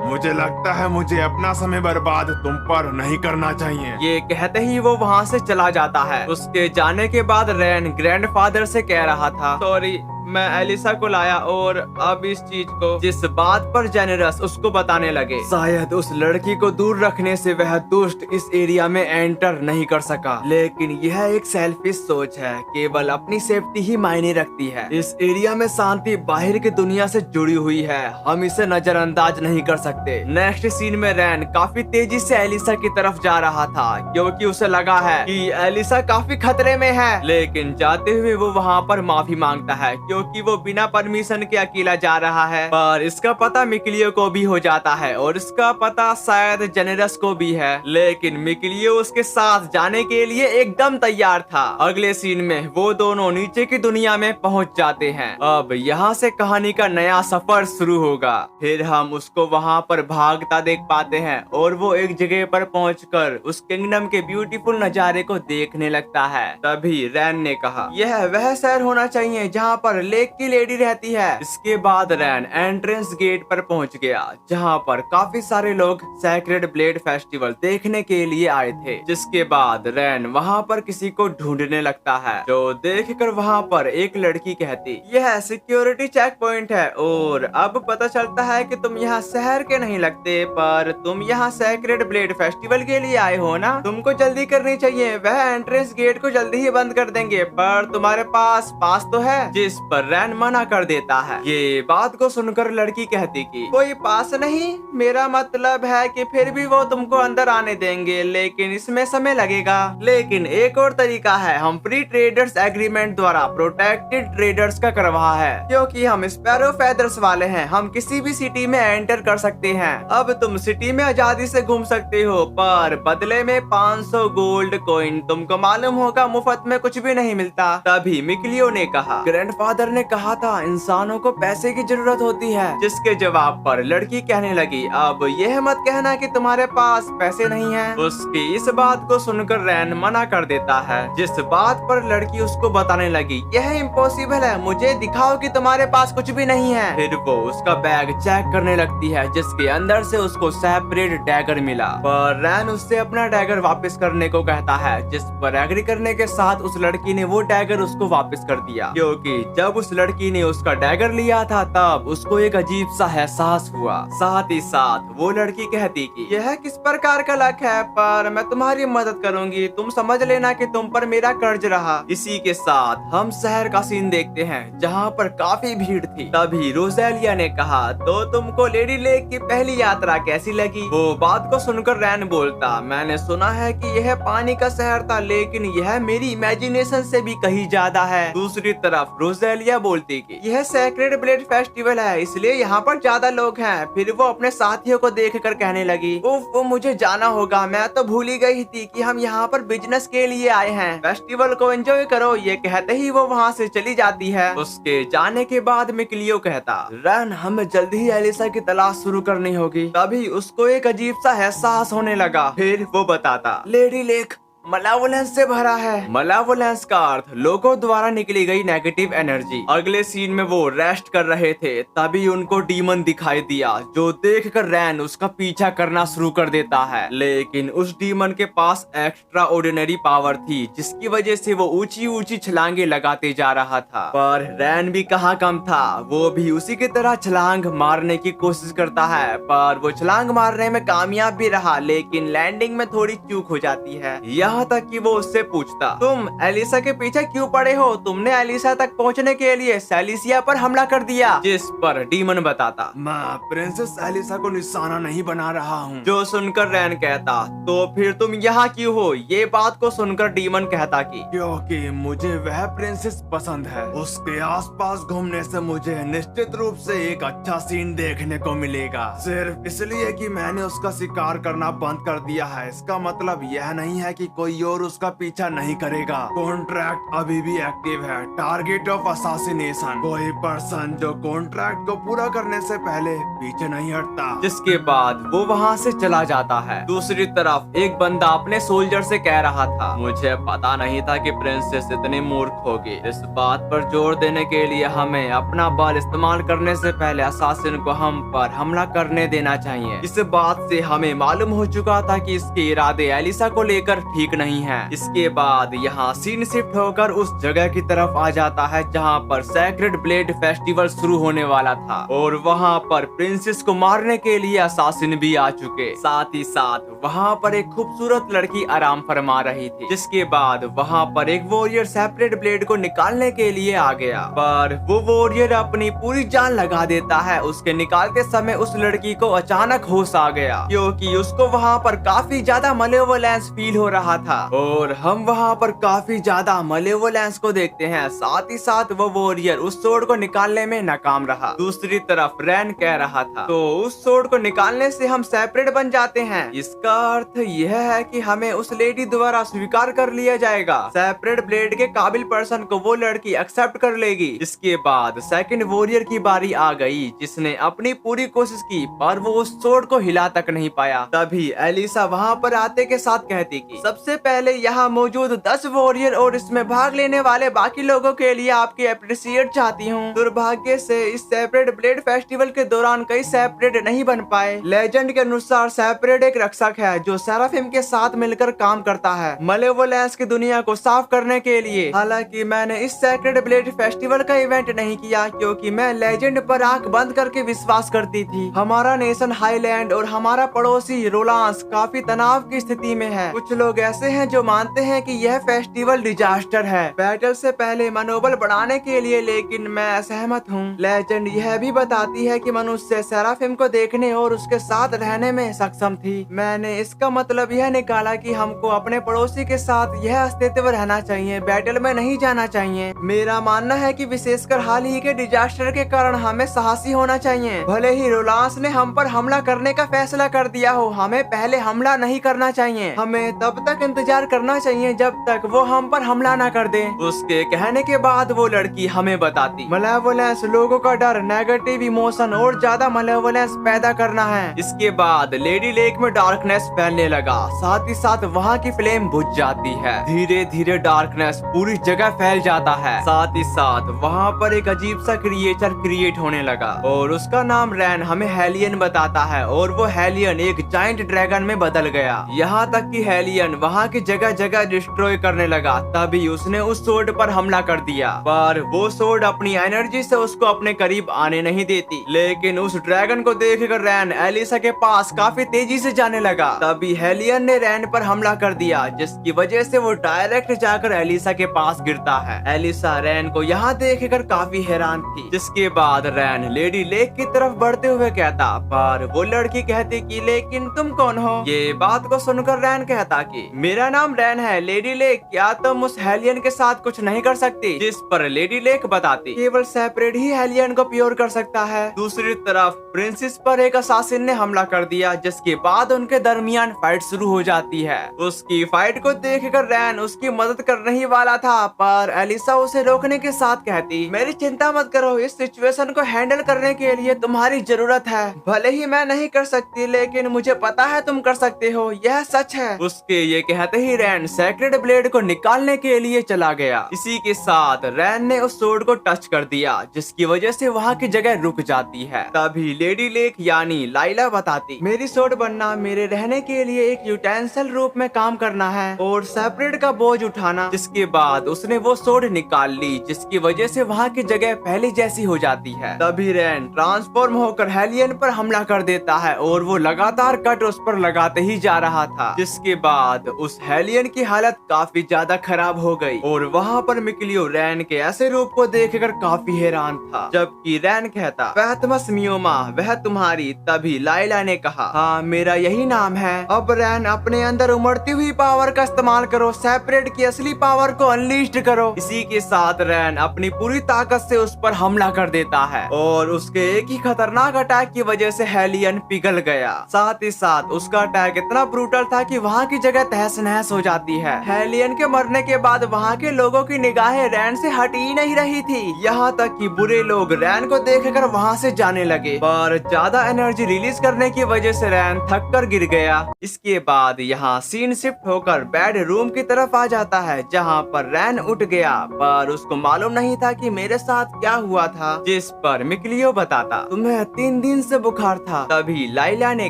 मुझे लगता है मुझे अपना समय बर्बाद तुम पर नहीं करना चाहिए। ये कहते ही वो वहाँ से चला जाता है। उसके जाने के बाद रैन ग्रैंडफादर से कह रहा था, सॉरी मैं एलिसा को लाया और अब इस चीज को, जिस बात पर जेनेरस उसको बताने लगे। शायद उस लड़की को दूर रखने से वह दुष्ट इस एरिया में एंटर नहीं कर सका, लेकिन यह एक सेल्फिश सोच है। केवल अपनी सेफ्टी ही मायने रखती है। इस एरिया में शांति बाहर की दुनिया से जुड़ी हुई है, हम इसे नजरअंदाज नहीं कर सकते। नेक्स्ट सीन में रैन काफी तेजी से एलिसा की तरफ जा रहा था, क्योंकि उसे लगा है कि एलिसा काफी खतरे में है। लेकिन जाते हुए वो वहाँ पर माफी मांगता है, क्योंकि वो बिना परमिशन के अकेला जा रहा है। पर इसका पता मिकिलियो को भी हो जाता है और इसका पता शायद जेनेरस को भी है, लेकिन मिकिलियो उसके साथ जाने के लिए एकदम तैयार था। अगले सीन में वो दोनों नीचे की दुनिया में पहुंच जाते हैं। अब यहाँ से कहानी का नया सफर शुरू होगा। फिर हम उसको वहाँ पर भागता देख पाते हैं और वो एक जगह पर पहुंचकर उस किंगडम के ब्यूटीफुल नजारे को देखने लगता है। तभी रैन ने कहा, यह वह शहर होना चाहिए जहाँ पर लेक की लेडी रहती है। इसके बाद रैन एंट्रेंस गेट पर पहुंच गया, जहाँ पर काफी सारे लोग सैक्रेड ब्लेड फेस्टिवल देखने के लिए आए थे। जिसके बाद रैन वहाँ पर किसी को ढूंढने लगता है, जो देखकर वहाँ पर एक लड़की कहती, यह सिक्योरिटी चेक पॉइंट है और अब पता चलता है कि तुम यहाँ शहर के नहीं लगते, पर तुम यहाँ सैक्रेड ब्लेड फेस्टिवल के लिए आए हो ना। तुमको जल्दी करनी चाहिए, वह एंट्रेंस गेट को जल्दी ही बंद कर देंगे, पर तुम्हारे पास पास तो है। जिस पर रैन मना कर देता है। ये बात को सुनकर लड़की कहती कि कोई पास नहीं, मेरा मतलब है कि फिर भी वो तुमको अंदर आने देंगे, लेकिन इसमें समय लगेगा। लेकिन एक और तरीका है, हम फ्री ट्रेडर्स एग्रीमेंट द्वारा प्रोटेक्टेड ट्रेडर्स का करवा है, क्योंकि हम स्पैरो फेदर्स वाले हैं। हम किसी भी सिटी में एंटर कर सकते हैं। अब तुम सिटी में आजादी से घूम सकते हो, पर बदले में 500 गोल्ड कॉइन। तुमको मालूम होगा मुफ्त में कुछ भी नहीं मिलता। तभी मिकिलियो ने कहा, ग्रैंडफादर ने कहा था इंसानों को पैसे की जरूरत होती है। जिसके जवाब पर लड़की कहने लगी, अब यह मत कहना कि तुम्हारे पास पैसे नहीं है। उसकी इस बात को सुनकर रैन मना कर देता है, जिस बात पर लड़की उसको बताने लगी, यह इम्पॉसिबल है, मुझे दिखाओ कि तुम्हारे पास कुछ भी नहीं है। फिर वो उसका बैग चेक करने लगती है, जिसके अंदर से उसको सेपरेट डैगर मिला। पर रैन उससे अपना डैगर वापस करने को कहता है, जिस पर एग्री करने के साथ उस लड़की ने वो डैगर उसको वापस कर दिया, क्योंकि जब उस लड़की ने उसका डैगर लिया था तब उसको एक अजीब सा एहसास हुआ। साथ ही साथ वो लड़की कहती कि यह किस प्रकार का लक है, पर मैं तुम्हारी मदद करूंगी, तुम समझ लेना कि तुम पर मेरा कर्ज रहा। इसी के साथ हम शहर का सीन देखते हैं, जहाँ पर काफी भीड़ थी। तभी रोजेलिया ने कहा, तो तुमको लेडी लेक की पहली यात्रा कैसी लगी? वो बात को सुनकर रैन बोलता, मैंने सुना है कि यह पानी का शहर था, लेकिन यह मेरी इमेजिनेशन से भी कहीं ज्यादा है। दूसरी तरफ रोजेलिया बोलती कि यह सैक्रेड ब्लेड फेस्टिवल है, इसलिए यहाँ पर ज्यादा लोग हैं। फिर वो अपने साथियों को देखकर कहने लगी, वो मुझे जाना होगा, मैं तो भूल ही गई थी कि हम यहाँ पर बिजनेस के लिए आए हैं। फेस्टिवल को एंजॉय करो। ये कहते ही वो वहाँ से चली जाती है। उसके जाने के बाद मिकिलियो कहता, रैन हमें जल्दी ही एलिसा की तलाश शुरू करनी होगी। तभी उसको एक अजीब सा एहसास होने लगा। फिर वो बताता, लेडी लेक मलावोलेंस से भरा है। मलावोलेंस का अर्थ लोगों द्वारा निकली गई नेगेटिव एनर्जी। अगले सीन में वो रेस्ट कर रहे थे, तभी उनको डीमन दिखाई दिया, जो देखकर रैन उसका पीछा करना शुरू कर देता है। लेकिन उस डीमन के पास एक्स्ट्रा ऑर्डिनरी पावर थी, जिसकी वजह से वो ऊंची ऊंची छलांगे लगाते जा रहा था। पर रैन भी कहाँ कम था, वो भी उसी की तरह छलांग मारने की कोशिश करता है। पर वो छलांग मारने में कामयाब भी रहा, लेकिन लैंडिंग में थोड़ी चूक हो जाती है। यहाँ तक कि वो उससे पूछता, तुम एलिसा के पीछे क्यों पड़े हो? तुमने एलिसा तक पहुंचने के लिए सेलिसिया पर हमला कर दिया। जिस पर डीमन बताता, मैं प्रिंसेस एलिसा को निशाना नहीं बना रहा हूँ। जो सुनकर रैन कहता, तो फिर तुम यहाँ क्यों हो? ये बात को सुनकर डीमन कहता कि क्योंकि मुझे वह प्रिंसेस पसंद है। उसके आसपास घूमने से मुझे निश्चित रूप से एक अच्छा सीन देखने को मिलेगा। सिर्फ इसलिए कि मैंने उसका शिकार करना बंद कर दिया है, इसका मतलब यह नहीं है कि कोई और उसका पीछा नहीं करेगा। कॉन्ट्रैक्ट अभी भी एक्टिव है, टारगेट ऑफ असासिनेशन। कोई पर्सन जो कॉन्ट्रैक्ट को पूरा करने से पहले पीछे नहीं हटता। जिसके बाद वो वहाँ से चला जाता है। दूसरी तरफ एक बंदा अपने सोल्जर से कह रहा था, मुझे पता नहीं था कि प्रिंसेस इतनी मूर्ख होगी। इस बात पर जोर देने के लिए हमें अपना बल इस्तेमाल करने से पहले असासिन को हम पर हमला करने देना चाहिए। इस बात से हमें मालूम हो चुका था कि इसके इरादे एलिसा को लेकर ठीक नहीं है। इसके बाद यहाँ सीन शिफ्ट होकर उस जगह की तरफ आ जाता है जहाँ पर सैक्रेड ब्लेड फेस्टिवल शुरू होने वाला था और वहाँ पर प्रिंसेस को मारने के लिए असासिन भी आ चुके। साथ ही साथ वहाँ पर एक खूबसूरत लड़की आराम फरमा रही थी। जिसके बाद वहाँ पर एक वॉरियर सेपरेट ब्लेड को निकालने के लिए आ गया, पर वो वॉरियर अपनी पूरी जान लगा देता है। उसके निकालते समय उस लड़की को अचानक होश आ गया क्योंकि उसको वहाँ पर काफी ज्यादा मलेवोलेंस फील हो रहा था और हम वहाँ पर काफी ज्यादा मलेवोलेंस को देखते हैं। साथ ही साथ वो वॉरियर उस सोड को निकालने में नाकाम रहा। दूसरी तरफ रैन कह रहा था तो उस सोड को निकालने से हम सेपरेट बन जाते हैं। इसका अर्थ यह है कि हमें उस लेडी द्वारा स्वीकार कर लिया जाएगा। सेपरेट ब्लेड के काबिल पर्सन को वो लड़की एक्सेप्ट कर लेगी। इसके बाद सेकंड वॉरियर की बारी आ गई जिसने अपनी पूरी कोशिश की पर वो उस सोड को हिला तक नहीं पाया। तभी एलिसा वहाँ पर आते के साथ कहती कि सबसे पहले यहाँ मौजूद 10 वॉरियर और इसमें भाग लेने वाले बाकी लोगों के लिए आपकी अप्रिशिएट चाहती हूँ। दुर्भाग्य से इस सेपरेट ब्लेड फेस्टिवल के दौरान कई सेपरेट नहीं बन पाए। लेजेंड के अनुसार सेपरेट एक रक्षक है जो सेराफिम के साथ मिलकर काम करता है मलेवोलेंस की दुनिया को साफ करने के लिए। हालांकि मैंने इस सेक्रेड ब्लेड फेस्टिवल का इवेंट नहीं किया क्योंकि मैं लेजेंड पर आंख बंद करके विश्वास करती थी। हमारा नेशन हाईलैंड और हमारा पड़ोसी रोलांस काफी तनाव की स्थिति में है। कुछ लोग ऐसे हैं जो मानते हैं कि यह फेस्टिवल डिजास्टर है बैटल से पहले मनोबल बढ़ाने के लिए, लेकिन मैं असहमत हूँ। लेजेंड यह भी बताती है कि मनुष्य सेराफिम को देखने और उसके साथ रहने में सक्षम थी। मैंने इसका मतलब यह निकाला कि हमको अपने पड़ोसी के साथ यह अस्तित्व रहना चाहिए, बैटल में नहीं जाना चाहिए। मेरा मानना है कि विशेषकर हाल ही के डिजास्टर के कारण हमें साहसी होना चाहिए। भले ही रोलांस ने हम पर हमला करने का फैसला कर दिया हो, हमें पहले हमला नहीं करना चाहिए। हमें तब तक इंतजार करना चाहिए जब तक वो हम पर हमला न कर दे। उसके कहने के बाद वो लड़की हमें बताती मलेवोलेंस लोगों का डर, नेगेटिव इमोशन और ज्यादा मलेवोलेंस पैदा करना है। इसके बाद लेडी लेक में डार्कनेस फैलने लगा। साथ ही साथ वहाँ की फ्लेम बुझ जाती है। धीरे धीरे डार्कनेस पूरी जगह फैल जाता है। साथ ही साथ वहाँ पर एक अजीब सा क्रिएचर क्रिएट होने लगा और उसका नाम रैन हमें हेलियन बताता है और वो हेलियन एक जाइंट ड्रैगन में बदल गया। यहाँ तक कि हेलियन वहाँ की जगह जगह डिस्ट्रॉय करने लगा। तभी उसने उस सोड पर हमला कर दिया, पर वो सोड अपनी एनर्जी से उसको अपने करीब आने नहीं देती। लेकिन उस ड्रैगन को देखकर रैन एलिसा के पास काफी तेजी से जाने लगा। तभी हेलियन ने रैन पर हमला कर दिया जिसकी वजह से वो डायरेक्ट जाकर एलिसा के पास गिरता है। एलिसा रैन को यहाँ देखकर काफी हैरान थी। जिसके बाद रैन लेडी लेक की तरफ बढ़ते हुए कहता, पर वो लड़की कहती कि लेकिन तुम कौन हो? ये बात को सुनकर रैन कहता कि मेरा नाम रैन है लेडी लेक, क्या तुम उस हेलियन के साथ कुछ नहीं कर सकती? जिस पर लेडी लेक बताती केवल सेपरेट ही हेलियन को प्योर कर सकता है। दूसरी तरफ प्रिंसेस पर एक असासिन ने हमला कर दिया जिसके बाद उनके दरमियान फाइट शुरू हो जाती है। उसकी फाइट को देखकर रैन उसकी मदद करने ही वाला था, पर एलिसा उसे रोकने के साथ कहती मेरी चिंता मत करो, इस सिचुएशन को हैंडल करने के लिए तुम्हारी जरूरत है। भले ही मैं नहीं कर सकती लेकिन मुझे पता है तुम कर सकते हो, यह सच है। उसके ये कहते ही रैन सेक्रेड ब्लेड को निकालने के लिए चला गया। इसी के साथ रैन ने उस सोड को टच कर दिया जिसकी वजह से वहाँ की जगह रुक जाती है। तभी लेडी लेक यानी लाइला बताती मेरी सोड बनना मेरे रहने के लिए एक यूटेंसिल रूप में काम करना है और सेपरेट का बोझ उठाना। जिसके बाद उसने वो सोड निकाल ली जिसकी वजह से वहाँ की जगह पहले जैसी हो जाती है। तभी रैन ट्रांसफॉर्म होकर हेलियन पर हमला कर देता है और वो लगातार कट उस पर लगाते ही जा रहा था। जिसके बाद उस हेलियन की हालत काफी ज्यादा खराब हो गई और वहाँ पर मिक्लियो रैन के ऐसे रूप को देखकर काफी हैरान था। जबकि रैन कहता फैथमस मियोमा वह तुम्हारी। तभी लाइला ने कहा हाँ मेरा यही नाम है। अब रैन अपने अंदर उमड़ती हुई पावर का इस्तेमाल करो, सेपरेट की असली पावर को अनलीस्ट करो। इसी के साथ रैन अपनी पूरी ताकत से उस पर हमला कर देता है और उसके एक ही खतरनाक अटैक की वजह से हेलियन पिघल गया। साथ ही साथ उसका अटैक इतना ब्रूटल था कि वहाँ की जगह तहस नहस हो जाती है। हेलियन के मरने के बाद वहाँ के लोगों की निगाहें रैन से हट ही नहीं रही थी। यहाँ तक कि बुरे लोग रैन को देखकर वहाँ से जाने लगे, पर ज्यादा एनर्जी रिलीज करने की वजह से रैन थक कर गिर गया। इसके बाद यहाँ सीन शिफ्ट होकर बेड रूम की तरफ आ जाता है जहाँ पर रैन उठ गया, पर उसको मालूम नहीं था कि मेरे साथ क्या हुआ था। जिस पर मिक्लियो बताता तुम्हें 3 दिन से बुखार था। तभी लाइला ने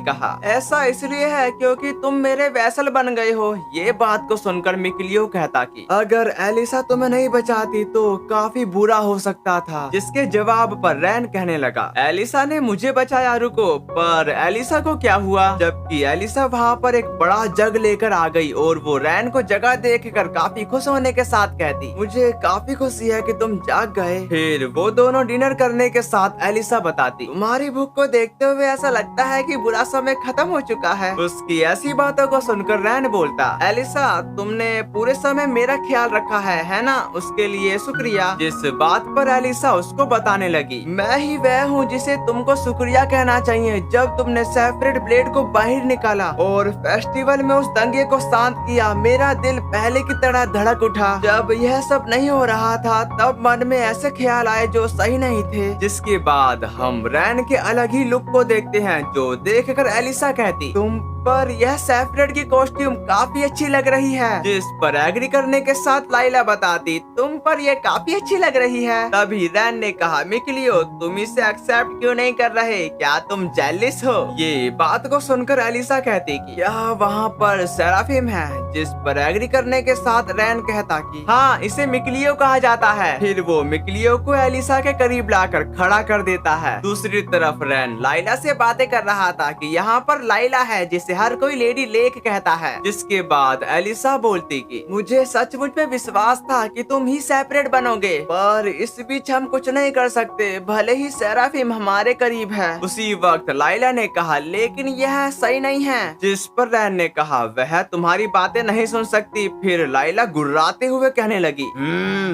कहा ऐसा इसलिए है क्योंकि तुम मेरे वैसल बन गए हो ये बात को सुनकर मिकलियो कहता कि अगर एलिसा तुम्हें नहीं बचाती तो काफी बुरा हो सकता था। जिसके जवाब पर रैन कहने लगा, एलिसा ने मुझे बचाया, रुको। पर एलिसा को क्या हुआ? जबकि एलिसा वहाँ पर एक बड़ा जग लेकर आ गई और वो रैन को जगह देखकर काफी खुश होने के साथ कहती, मुझे काफी खुशी है कि तुम जाग गए। फिर वो दोनों डिनर करने के साथ एलिसा बताती, तुम्हारी भूख को देखते हुए ऐसा लगता है कि बुरा समय खत्म हो चुका है। उसकी ऐसी बातों को सुनकर रैन बोलता, एलिसा तुमने पूरे समय मेरा ख्याल रखा है ना? उसके लिए शुक्रिया। जिस बात पर एलिसा उसको बताने लगी, मैं ही वह हूँ जिसे तुमको शुक्रिया कहना चाहिए जब तुमने सेपरेट ब्लेड को बाहर निकाला और फेस्टिवल में उस दंगे को शांत किया। मेरा दिल पहले की तरह धड़क उठा। जब यह सब नहीं हो रहा था तब मन में ऐसे ख्याल आए जो सही नहीं थे। जिसके बाद हम रैन के अलग ही लुक को देखते हैं, जो देखकर एलिसा कहती, तुम पर यह सेपरेट की कॉस्ट्यूम काफी अच्छी लग रही है। जिस पर एग्री करने के साथ लाइला बताती, तुम पर यह काफी अच्छी लग रही है। तभी रैन ने कहा, मिकलियो तुम इसे एक्सेप्ट क्यों नहीं कर रहे? क्या तुम जेलिस हो? ये बात को सुनकर एलिसा कहती कि क्या वहाँ पर सेराफिम है? जिस पर एग्री करने के साथ रैन कहता कि हाँ, इसे मिकलियो कहा जाता है। फिर वो मिकलियो को एलिसा के करीब लाकर खड़ा कर देता है। दूसरी तरफ रैन लाइला से बातें कर रहा था कि यहाँ पर लाइला है जिसे हर कोई लेडी लेक कहता है। जिसके बाद एलिसा बोलती कि मुझे सचमुच में विश्वास था कि तुम ही सेपरेट बनोगे, पर इस बीच हम कुछ नहीं कर सकते, भले ही सेराफिम हमारे करीब है। उसी वक्त लाइला ने कहा, लेकिन यह सही नहीं है। जिस पर रैन ने कहा, वह तुम्हारी बातें नहीं सुन सकती। फिर लाइला गुर्राते हुए कहने लगी,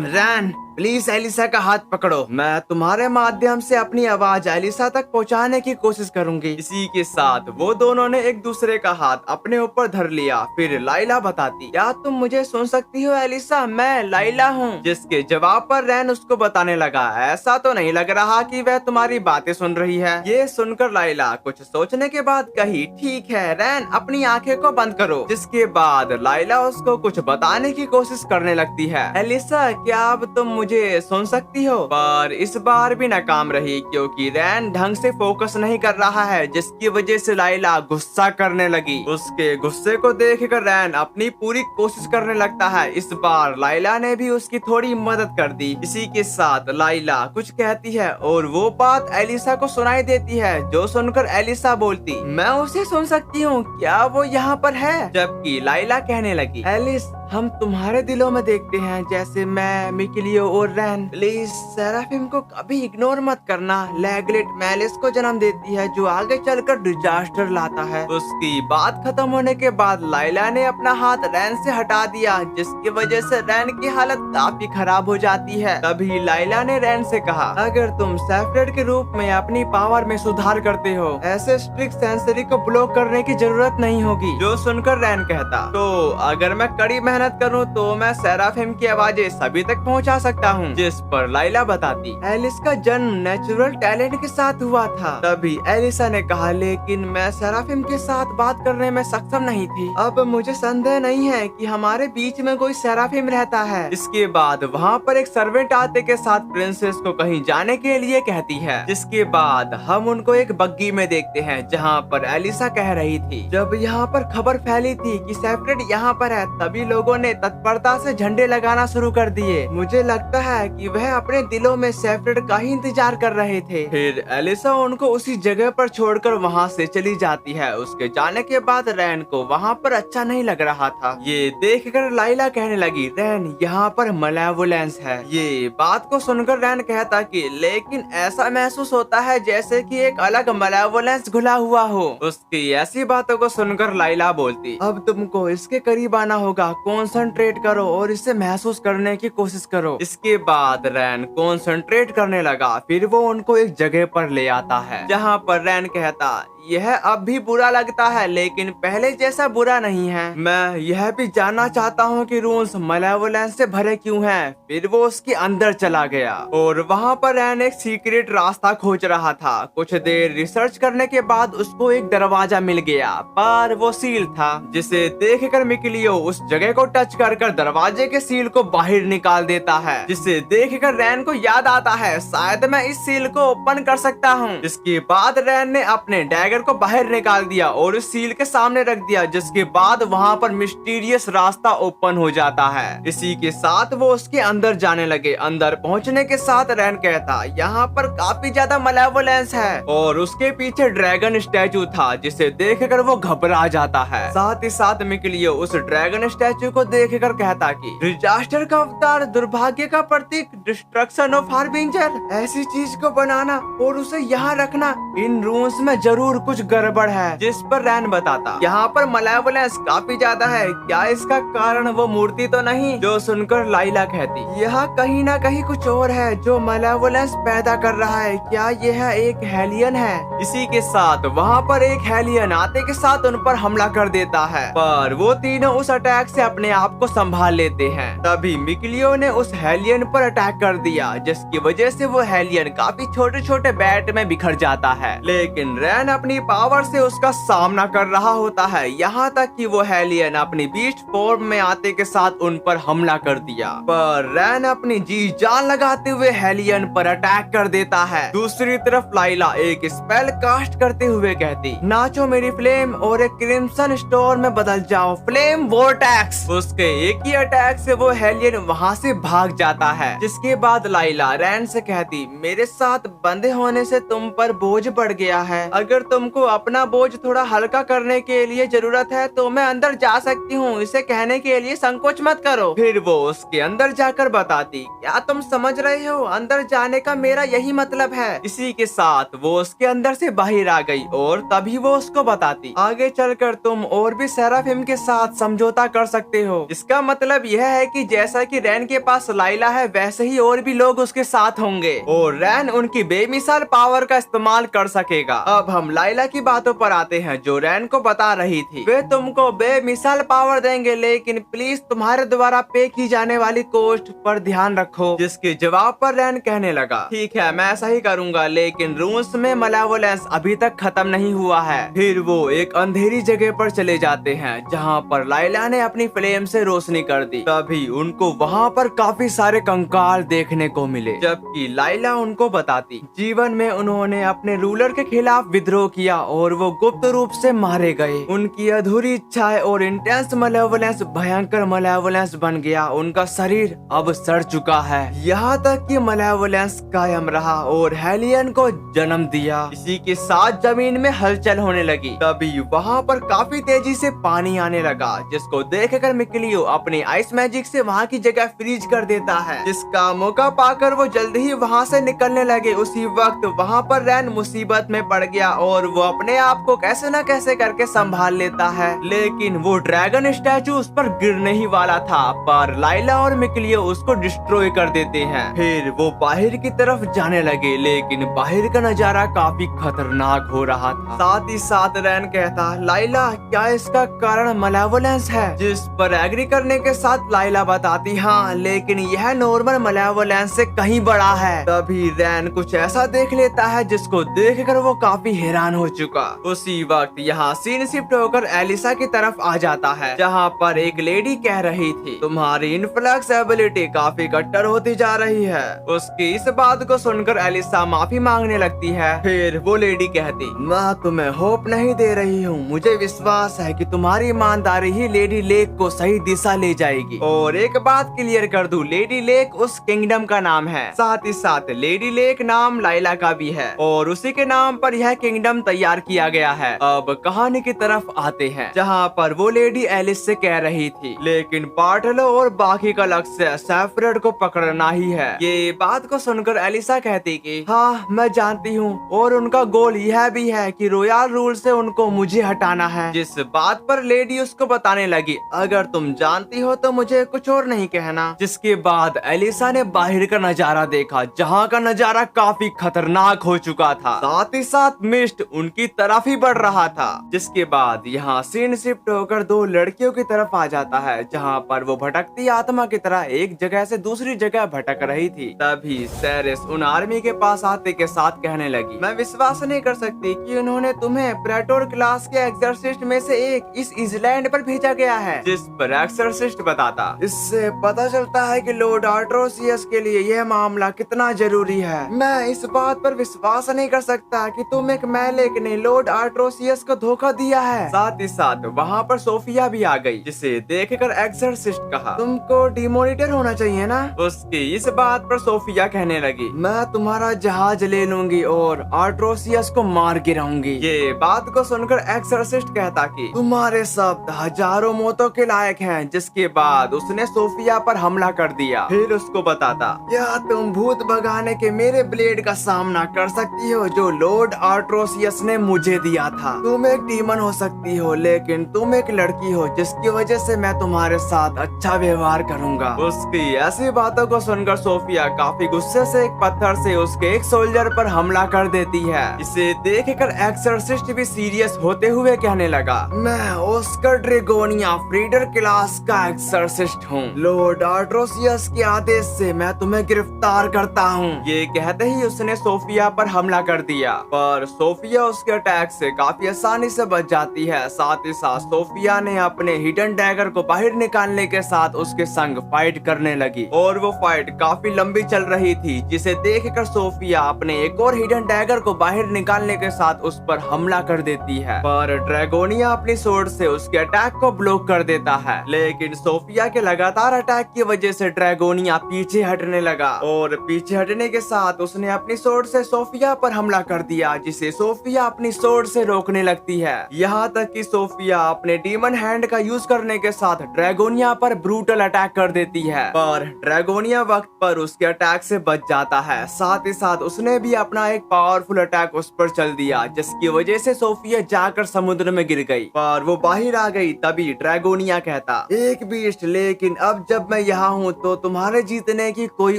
रैन प्लीज एलिसा का हाथ पकड़ो, मैं तुम्हारे माध्यम से अपनी आवाज एलिसा तक पहुंचाने की कोशिश करूंगी। इसी के साथ वो दोनों ने एक दूसरे का हाथ अपने ऊपर धर लिया। फिर लाइला बताती, क्या तुम मुझे सुन सकती हो एलिसा? मैं लाइला हूँ। जिसके जवाब पर रैन उसको बताने लगा, ऐसा तो नहीं लग रहा कि वह तुम्हारी बातें सुन रही है। ये सुनकर लाइला कुछ सोचने के बाद कही, ठीक है रैन, अपनी आंखें को बंद करो। जिसके बाद लाइला उसको कुछ बताने की कोशिश करने लगती है। एलिसा क्या अब तुम मुझे सुन सकती हो? पर इस बार भी नाकाम रही, क्योंकि रैन ढंग से फोकस नहीं कर रहा है, जिसकी वजह से लाइला गुस्सा करने लगी। उसके गुस्से को देखकर रैन अपनी पूरी कोशिश करने लगता है। इस बार लाइला ने भी उसकी थोड़ी मदद कर दी। इसी के साथ लाइला कुछ कहती है और वो बात एलिसा को सुनाई देती है, जो सुनकर एलिसा बोलती, मैं उसे सुन सकती हूँ, क्या वो यहाँ पर है? जबकि लाइला कहने लगी, एलिस हम तुम्हारे दिलों में देखते हैं, जैसे मैं, मिकलियो और रैन। प्लीज सेराफिम को कभी इग्नोर मत करना। लैगलेट मैलिस को जन्म देती है जो आगे चलकर डिजास्टर लाता है। उसकी बात खत्म होने के बाद लाइला ने अपना हाथ रैन से हटा दिया, जिसकी वजह से रैन की हालत काफी खराब हो जाती है। तभी लाइला ने रैन से कहा, अगर तुम सेपरेट के रूप में अपनी पावर में सुधार करते हो, ऐसे स्ट्रिक्ट सेंसरी को ब्लॉक करने की जरूरत नहीं होगी। जो सुनकर रैन कहता, तो अगर मैं कड़ी मेहनत करूं तो मैं सेराफिम की आवाजें सभी तक पहुंचा सकता हूं। जिस पर लाइला बताती, एलिस का जन्म नेचुरल टैलेंट के साथ हुआ था। तभी एलिसा ने कहा, लेकिन मैं सेराफिम के साथ बात करने में सक्षम नहीं थी। अब मुझे संदेह नहीं है कि हमारे बीच में कोई सेराफिम रहता है। इसके बाद वहाँ पर एक सर्वेंट आते के साथ प्रिंसेस को कहीं जाने के लिए कहती है। जिसके बाद हम उनको एक बग्गी में देखते हैं, जहाँ पर एलिसा कह रही थी, जब यहाँ पर खबर फैली थी कि सेपरेट यहाँ पर है, तभी लोगों ने तत्परता से झंडे लगाना शुरू कर दिए। मुझे लगता है कि वह अपने दिलों में सेपरेट का ही इंतजार कर रहे थे। फिर एलिसा उनको उसी जगह पर छोड़कर वहाँ से चली जाती है। उसके जाने के बाद रैन को वहाँ पर अच्छा नहीं लग रहा था। ये देखकर लाइला कहने लगी, रैन यहाँ पर मलेवोलेंस है। ये बात को सुनकर रैन कहता कि लेकिन ऐसा महसूस होता है जैसे कि एक अलग मलेवोलेंस घुला हुआ हो। उसकी ऐसी बातों को सुनकर लाइला बोलती, अब तुमको इसके करीब आना होगा, कॉन्सेंट्रेट करो और इसे महसूस करने की कोशिश करो। इसके बाद रैन कॉन्सेंट्रेट करने लगा। फिर वो उनको एक जगह पर ले आता है, जहाँ पर रैन कहता, यह अब भी बुरा लगता है, लेकिन पहले जैसा बुरा नहीं है। मैं यह भी जानना चाहता हूँ कि रूम्स मलेवोलेंस से भरे क्यों हैं। फिर वो उसके अंदर चला गया और वहाँ पर रैन एक सीक्रेट रास्ता खोज रहा था। कुछ देर रिसर्च करने के बाद उसको एक दरवाजा मिल गया, पर वो सील था, जिसे देखकर मिकलियो उस जगह को को टच कर दरवाजे के सील को बाहर निकाल देता है, जिसे देखकर रैन को याद आता है शायद मैं इस सील को ओपन कर सकता हूँ। इसके बाद रैन ने अपने डैगर को बाहर निकाल दिया और उस सील के सामने रख दिया, जिसके बाद वहाँ पर मिस्टीरियस रास्ता ओपन हो जाता है। इसी के साथ वो उसके अंदर जाने लगे। अंदर पहुँचने के साथ रैन कहता यहाँ पर काफी ज्यादा मलेवोलेंस है और उसके पीछे ड्रैगन स्टैचू था, जिसे देखकर वो घबरा जाता है। साथ ही साथ मिकलियो उस ड्रैगन स्टैचू को देखकर कहता कि डिजास्टर का अवतार, दुर्भाग्य का प्रतीक, डिस्ट्रक्शन ऑफ हार्बिंजर, ऐसी चीज को बनाना और उसे यहाँ रखना, इन रूम्स में जरूर कुछ गड़बड़ है। जिस पर रैन बताता यहाँ पर मलेवोलेंस काफी ज्यादा है, क्या इसका कारण वो मूर्ति तो नहीं? जो सुनकर लाइला कहती यहाँ कहीं ना कहीं कुछ और है जो मलेवोलेंस पैदा कर रहा है, क्या यह एक हेलियन है? इसी के साथ वहाँ पर एक हेलियन आते के साथ उन पर हमला कर देता है, पर वो तीनों उस अटैक से अपने आप को संभाल लेते हैं। तभी मिकलियो ने उस हेलियन पर अटैक कर दिया, जिसकी वजह से वो हेलियन काफी छोटे छोटे बैट में बिखर जाता है। लेकिन रैन अपनी पावर से उसका सामना कर रहा होता है, यहाँ तक कि वो हेलियन अपनी बीस्ट फॉर्म में आते के साथ उन पर हमला कर दिया, पर रैन अपनी जी जान लगाते हुए हेलियन पर अटैक कर देता है। दूसरी तरफ लाइला एक स्पेल कास्ट करते हुए कहती नाचो मेरी फ्लेम और एक क्रिम्सन स्टोर में बदल जाओ, फ्लेम वोर्टेक्स। उसके एक ही अटैक से वो हेलियन वहाँ से भाग जाता है। जिसके बाद लाइला रैन से कहती मेरे साथ बंधे होने से तुम पर बोझ बढ़ गया है, अगर तुमको अपना बोझ थोड़ा हल्का करने के लिए जरूरत है तो मैं अंदर जा सकती हूँ, इसे कहने के लिए संकोच मत करो। फिर वो उसके अंदर जाकर बताती क्या तुम समझ रहे हो, अंदर जाने का मेरा यही मतलब है। इसी के साथ वो उसके अंदर से बाहर आ गई और तभी वो उसको बताती आगे चलकर तुम और भी सेराफिम के साथ समझौता कर सकते हो। इसका मतलब यह है कि जैसा कि रैन के पास लाइला है वैसे ही और भी लोग उसके साथ होंगे और रैन उनकी बेमिसाल पावर का इस्तेमाल कर सकेगा। अब हम लाइला की बातों पर आते हैं जो रैन को बता रही थी। वे तुमको बेमिसाल पावर देंगे, लेकिन प्लीज तुम्हारे द्वारा पे की जाने वाली कॉस्ट पर ध्यान रखो। जिसके जवाब पर रैन कहने लगा ठीक है मैं ऐसा ही करूंगा, लेकिन रूस में मलेवोलेंस अभी तक खत्म नहीं हुआ है। फिर वो एक अंधेरी जगह पर चले जाते हैं जहाँ पर लाइला ने अपनी फ्लेम से रोशनी कर दी। तभी उनको वहाँ पर काफी सारे कंकाल देखने को मिले, जबकि लाइला उनको बताती जीवन में उन्होंने अपने रूलर के खिलाफ विद्रोह किया और वो गुप्त रूप से मारे गए। उनकी अधूरी इच्छाएं और इंटेंस मलेवोलेंस भयंकर मलेवोलेंस बन गया। उनका शरीर अब सड़ चुका है, यहाँ तक कि मलेवोलेंस कायम रहा और हेलियन को जन्म दिया। इसी के साथ जमीन में हलचल होने लगी। तभी वहाँ पर काफी तेजी से पानी आने लगा, जिसको देखकर मिकलियो अपने आइस मैजिक से वहाँ की जगह फ्रीज कर देता है। जिसका मौका पाकर वो जल्द ही वहाँ से निकलने लगे। उसी वक्त वहाँ पर रैन मुसीबत में पड़ गया और वो अपने आप को कैसे न कैसे करके संभाल लेता है, लेकिन वो ड्रैगन स्टैचू उस पर गिरने ही वाला था, पर लाइला और मिकलियो उसको डिस्ट्रॉय कर देते हैं। फिर वो बाहर की तरफ जाने लगे, लेकिन बाहर का नजारा काफी खतरनाक हो रहा था। साथ ही साथ रैन कहता लाइला क्या इसका कारण मलेवोलेंस है? जिस पर एग्री करने के साथ लाइला बताती हाँ, लेकिन यह नॉर्मल मलेवोलेंस से कहीं बड़ा है। तभी रैन कुछ ऐसा देख लेता है जिसको देखकर वो काफी हैरान हो चुका। उसी वक्त यहाँ सीन शिफ्ट होकर एलिसा की तरफ आ जाता है, जहाँ पर एक लेडी कह रही थी तुम्हारी इनफ्लक्स एबिलिटी काफी कट्टर होती जा रही है। उसकी इस बात को सुनकर एलिसा माफी मांगने लगती है। फिर वो लेडी कहती मैं तुम्हें होप नहीं दे रही हूँ, मुझे विश्वास है कि तुम्हारी ईमानदारी ही लेडी लेक को सही दिशा ले जाएगी। और एक बात क्लियर कर दूं, लेडी लेक उस किंगडम का नाम है। साथ ही साथ लेडी लेक नाम लाइला का भी है और उसी के नाम पर यह किंगडम तैयार किया गया है। अब कहानी की तरफ आते हैं, जहाँ पर वो लेडी एलिस से कह रही थी लेकिन पार्टलो और बाकी का लक्ष्य सेफ्रेड को पकड़ना ही है। ये बात को सुनकर एलिसा कहती कि हाँ मैं जानती हूँ और उनका गोल यह भी है कि रॉयल रूल से उनको मुझे हटाना है। जिस बात पर लेडी उसको बताने लगी अगर तुम जानती हो तो मुझे कुछ और नहीं कहना। जिसके बाद एलिसा ने बाहर का नजारा देखा, जहाँ का नजारा काफी खतरनाक हो चुका था। साथ ही साथ मिस्ट उनकी तरफ ही बढ़ रहा था। जिसके बाद यहाँ सीन शिफ्ट होकर दो लड़कियों की तरफ आ जाता है, जहाँ पर वो भटकती आत्मा की तरह एक जगह से दूसरी जगह भटक रही थी। तभी सेरेस उन आर्मी के पास आते के साथ कहने लगी मैं विश्वास नहीं कर सकती कि उन्होंने तुम्हें प्रेटोर क्लास के एक्सर्सिस्ट में से एक इस इजलैंड पर भेजा गया है। जिस पर एक्सोर्सिस्ट बताता। इससे पता चलता है कि लॉर्ड आर्ट्रोसियस के लिए यह मामला कितना जरूरी है। मैं इस बात पर विश्वास नहीं कर सकता कि तुम एक मैलेक ने लॉर्ड आर्ट्रोसियस को धोखा दिया है। साथ ही साथ वहाँ पर सोफिया भी आ गई, जिसे देखकर एक्सोर्सिस्ट कहा, तुमको डिमोनिटर होना चाहिए ना। उसकी इस बात पर सोफिया कहने लगी, मैं तुम्हारा जहाज ले लूंगी और आर्ट्रोसियस को मार गिराऊंगी। ये बात को सुनकर एक्सोर्सिस्ट कहता कि तुम्हारे शब्द हजारों मौतों के लायक हैं। जिसके बाद उसने सोफिया पर हमला कर दिया। फिर उसको बताता, क्या तुम भूत भगाने के मेरे ब्लेड का सामना कर सकती हो जो लॉर्ड आर्ट्रोसियस ने मुझे दिया था? तुम एक डीमन हो सकती हो, लेकिन तुम एक लड़की हो, जिसकी वजह से मैं तुम्हारे साथ अच्छा व्यवहार करूंगा। उसकी ऐसी बातों को सुनकर सोफिया काफी गुस्से से एक पत्थर से उसके एक सोल्जर पर हमला कर देती है। इसे देखकर एक्सोर्सिस्ट भी सीरियस होते हुए कहने लगा, मैं ऑस्कर ड्रैगोनिया फ्रीडर क्लास का एक्सोर्सिस्ट हूँ। लॉर्ड आर्ट्रोसियस के आदेश से मैं तुम्हें गिरफ्तार करता हूँ। ये कहते ही उसने सोफिया पर हमला कर दिया, पर सोफिया उसके अटैक से काफी आसानी से बच जाती है। साथ ही साथ सोफिया ने अपने हिडन डैगर को बाहर निकालने के साथ उसके संग फाइट करने लगी और वो फाइट काफी लंबी चल रही थी, जिसे देखकर सोफिया अपने एक और हिडन डैगर को बाहर निकालने के साथ उस पर हमला कर देती है, पर ड्रैगोनिया अपनी सोर्ड से उसके अटैक को ब्लॉक कर देता है। लेकिन सोफिया के लगातार अटैक की वजह से ड्रैगोनिया पीछे हटने लगा और पीछे हटने के साथ उसने अपनी सोर्ड से सोफिया पर हमला कर दिया, जिसे सोफिया अपनी सोर्ड से रोकने लगती है। यहाँ तक कि सोफिया अपने डीमन हैंड का यूज करने के साथ ड्रैगोनिया पर ब्रूटल अटैक कर देती है, पर ड्रैगोनिया वक्त पर उसके अटैक से बच जाता है। साथ ही साथ उसने भी अपना एक पावरफुल अटैक उस पर चल दिया, जिसकी वजह से सोफिया जाकर समुद्र में गिर गई, पर वो बाहर आ गई। तभी ड्रैगोनिया कहता, एक बीस्ट, लेकिन अब जब मैं यहाँ हूँ तो तुम्हारे जीतने की कोई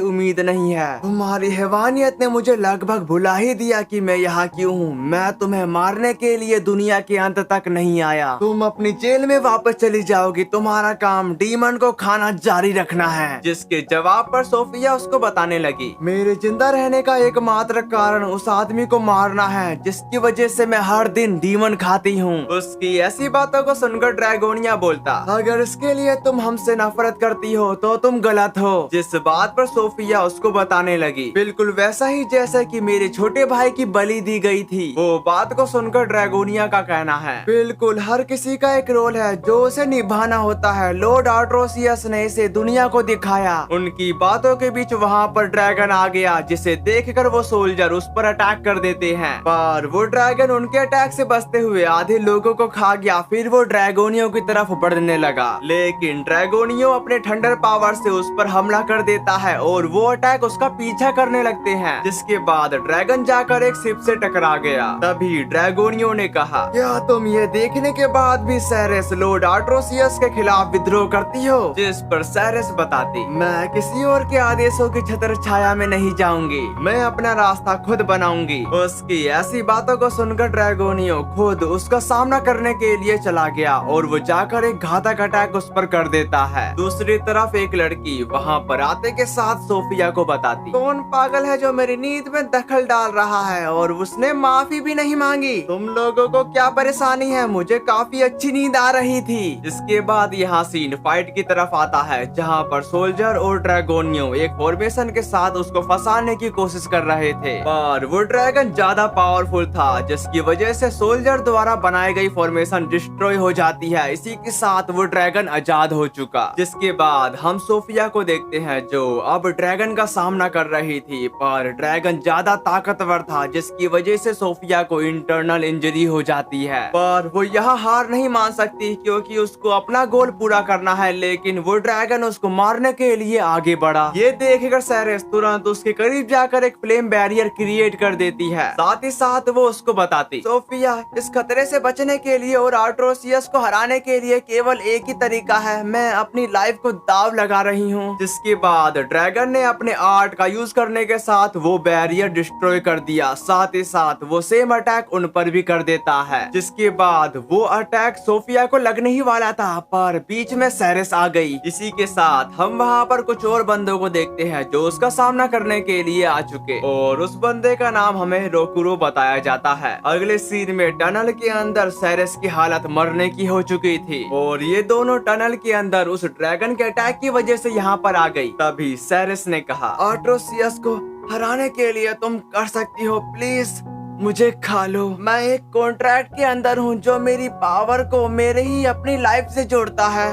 उम्मीद नहीं है। तुम्हारी हैवानियत ने मुझे लगभग भुला ही दिया कि मैं यहाँ क्यों हूँ। मैं तुम्हें मारने के लिए दुनिया के अंत तक नहीं आया। तुम अपनी जेल में वापस चली जाओगी। तुम्हारा काम डीमन को खाना जारी रखना है। जिसके जवाब पर सोफिया उसको बताने लगी, मेरे जिंदा रहने का एकमात्र कारण उस आदमी को मारना है जिसकी वजह से मैं हर दिन डीमन खाती हूँ। उसकी ऐसी बातों को सुनकर ड्रैगोनिया बोलता, अगर इसके लिए तुम हमसे नफरत करती हो तो तुम गलत हो। जिस बात पर सोफिया उसको बताने लगी, बिल्कुल वैसा ही जैसा कि मेरे छोटे भाई की बलि दी गई थी। वो बात को सुनकर ड्रैगोनिया का कहना है, बिल्कुल हर किसी का एक रोल है जो उसे निभाना होता है। लॉर्ड आर्ट्रोसियस ने इसे दुनिया को दिखाया। उनकी बातों के बीच वहाँ पर ड्रैगन आ गया, जिसे देखकर वो सोल्जर उस पर अटैक कर देते हैं, पर वो ड्रैगन उनके अटैक से बचते हुए आधे लोगों को खा गया। फिर वो ड्रैगोनियो की तरफ बढ़ने लगा, लेकिन ड्रैगोनियो अपने थंडर पावर से उस पर हमला कर देता है और वो अटैक उसका पीछा करने लगते हैं। जिसके बाद ड्रैगन जाकर एक शिप से टकरा गया। तभी ड्रैगोनियो ने कहा, क्या तुम ये देखने के बाद भी सेरेस लॉर्ड आर्ट्रोसियस के खिलाफ विद्रोह करती हो? जिस पर सेरेस बताती, मैं किसी और के आदेशों की छत्र छाया में नहीं जाऊंगी। मैं अपना रास्ता खुद बनाऊंगी। उसकी ऐसी बातों को सुनकर ड्रैगोनियो खुद उसका सामना करने के लिए चला गया और वो जाकर एक घातक अटैक उस पर कर देता है। दूसरी तरफ एक लड़की वहाँ पर आते के साथ सोफिया को बताती, कौन पागल है जो मेरी नींद में दखल डाल रहा है और उसने माफी भी नहीं मांगी? तुम लोगों को क्या परेशानी है? मुझे काफी अच्छी नींद आ रही थी। इसके बाद यहाँ सीन फाइट की तरफ आता है, जहाँ पर सोल्जर और ड्रैगोनियो एक फॉर्मेशन के साथ उसको फंसाने की कोशिश कर रहे थे, पर वो ड्रैगन ज्यादा पावरफुल था, जिसकी वजह से सोल्जर द्वारा बनाई गई फॉर्मेशन डिस्ट्रॉय हो जाती है। इसी के साथ वो ड्रैगन आजाद हो चुका। जिसके बाद हम सोफिया को देखते हैं, जो अब ड्रैगन का सामना कर रही थी, पर ड्रैगन ज्यादा ताकतवर था, जिसकी वजह से सोफिया को इंटरनल इंजरी हो जाती है। पर वो यहाँ हार नहीं मान सकती, क्योंकि उसको अपना गोल पूरा करना है। लेकिन वो ड्रैगन उसको मारने के लिए आगे बढ़ा। ये देखकर सेरेस तुरंत उसके करीब जाकर एक फ्लेम बैरियर क्रिएट कर देती है। साथ ही साथ वो उसको बताती, सोफिया, इस खतरे से बचने के लिए और आर्ट्रोसियस को हराने के लिए केवल एक ही तरीका है। मैं अपनी लाइफ को दाव लगा रही हूँ। जिसके बाद ड्रैगन ने अपने आर्ट का यूज करने के साथ वो बैरियर डिस्ट्रॉय कर दिया। साथ ही साथ वो सेम अटैक उन पर भी कर देता है। जिसके बाद वो अटैक सोफिया को लगने ही वाला था, पर बीच में सेरेस आ गई। इसी के साथ हम वहाँ पर कुछ और बंदों को देखते हैं जो उसका सामना करने के लिए आ चुके, और उस बंदे का नाम हमें रोकुरो बताया जाता है। अगले सीन में टनल के अंदर सेरेस की हालत मरने की हो चुकी थी, और ये दोनों टनल के अंदर उस ड्रैगन के अटैक की वजह से यहाँ पर आ गई। तभी सेरेस ने कहा, आट्रोसियस को हराने के लिए तुम कर सकती हो, प्लीज मुझे खा लो। मैं एक कॉन्ट्रैक्ट के अंदर हूँ जो मेरी पावर को मेरे ही अपनी लाइफ से जोड़ता है।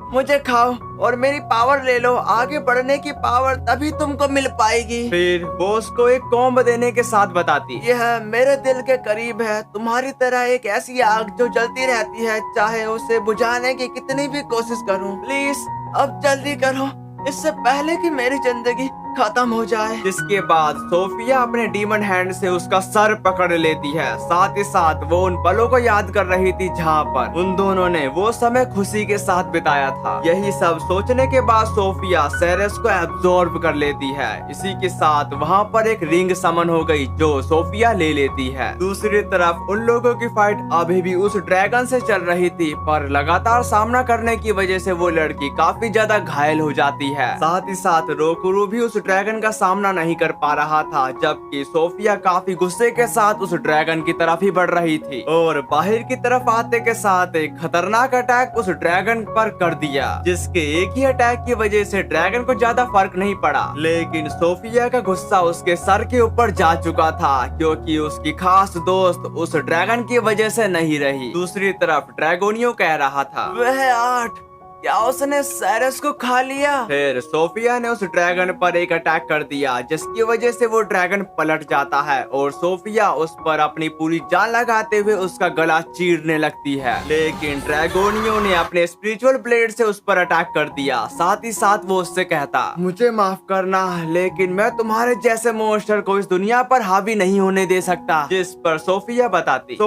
मुझे खाओ और मेरी पावर ले लो, आगे बढ़ने की पावर तभी तुमको मिल पाएगी। फिर वो उसको एक कॉम्ब देने के साथ बताती, यह मेरे दिल के करीब है, तुम्हारी तरह एक ऐसी आग जो जलती रहती है, चाहे उसे बुझाने की कितनी भी कोशिश करूं। प्लीज अब जल्दी करो, इससे पहले कि मेरी जिंदगी खत्म हो जाए। जिसके बाद सोफिया अपने डीमन हैंड से उसका सर पकड़ लेती है। साथ ही साथ वो उन पलों को याद कर रही थी जहाँ पर उन दोनों ने वो समय खुशी के साथ बिताया था। यही सब सोचने के बाद सोफिया सेरेस को एब्जॉर्ब कर लेती है। इसी के साथ वहाँ पर एक रिंग समन हो गई जो सोफिया ले लेती है। दूसरी तरफ उन लोगों की फाइट अभी भी उस ड्रैगन से चल रही थी, पर लगातार सामना करने की वजह से वो लड़की काफी ज्यादा घायल हो जाती है। साथ ही साथ रोकुरु भी उस ड्रैगन का सामना नहीं कर पा रहा था, जबकि सोफिया काफी गुस्से के साथ उस ड्रैगन की तरफ ही बढ़ रही थी और बाहर की तरफ आते के साथ एक खतरनाक अटैक उस ड्रैगन पर कर दिया, जिसके एक ही अटैक की वजह से ड्रैगन को ज्यादा फर्क नहीं पड़ा। लेकिन सोफिया का गुस्सा उसके सर के ऊपर जा चुका था, क्योंकि उसकी खास दोस्त उस ड्रैगन की वजह से नहीं रही। दूसरी तरफ ड्रैगोनियो कह रहा था, वह 8 क्या उसने सेरेस को खा लिया? फिर सोफिया ने उस ड्रैगन पर एक अटैक कर दिया, जिसकी वजह से वो ड्रैगन पलट जाता है और सोफिया उस पर अपनी पूरी जान लगाते हुए उसका गला चीरने लगती है। लेकिन ड्रैगोनियो ने अपने स्पिरिचुअल ब्लेड से उस पर अटैक कर दिया। साथ ही साथ वो उससे कहता, मुझे माफ करना, लेकिन मैं तुम्हारे जैसे मोन्स्टर को इस दुनिया पर हावी नहीं होने दे सकता। जिस पर सोफिया बताती,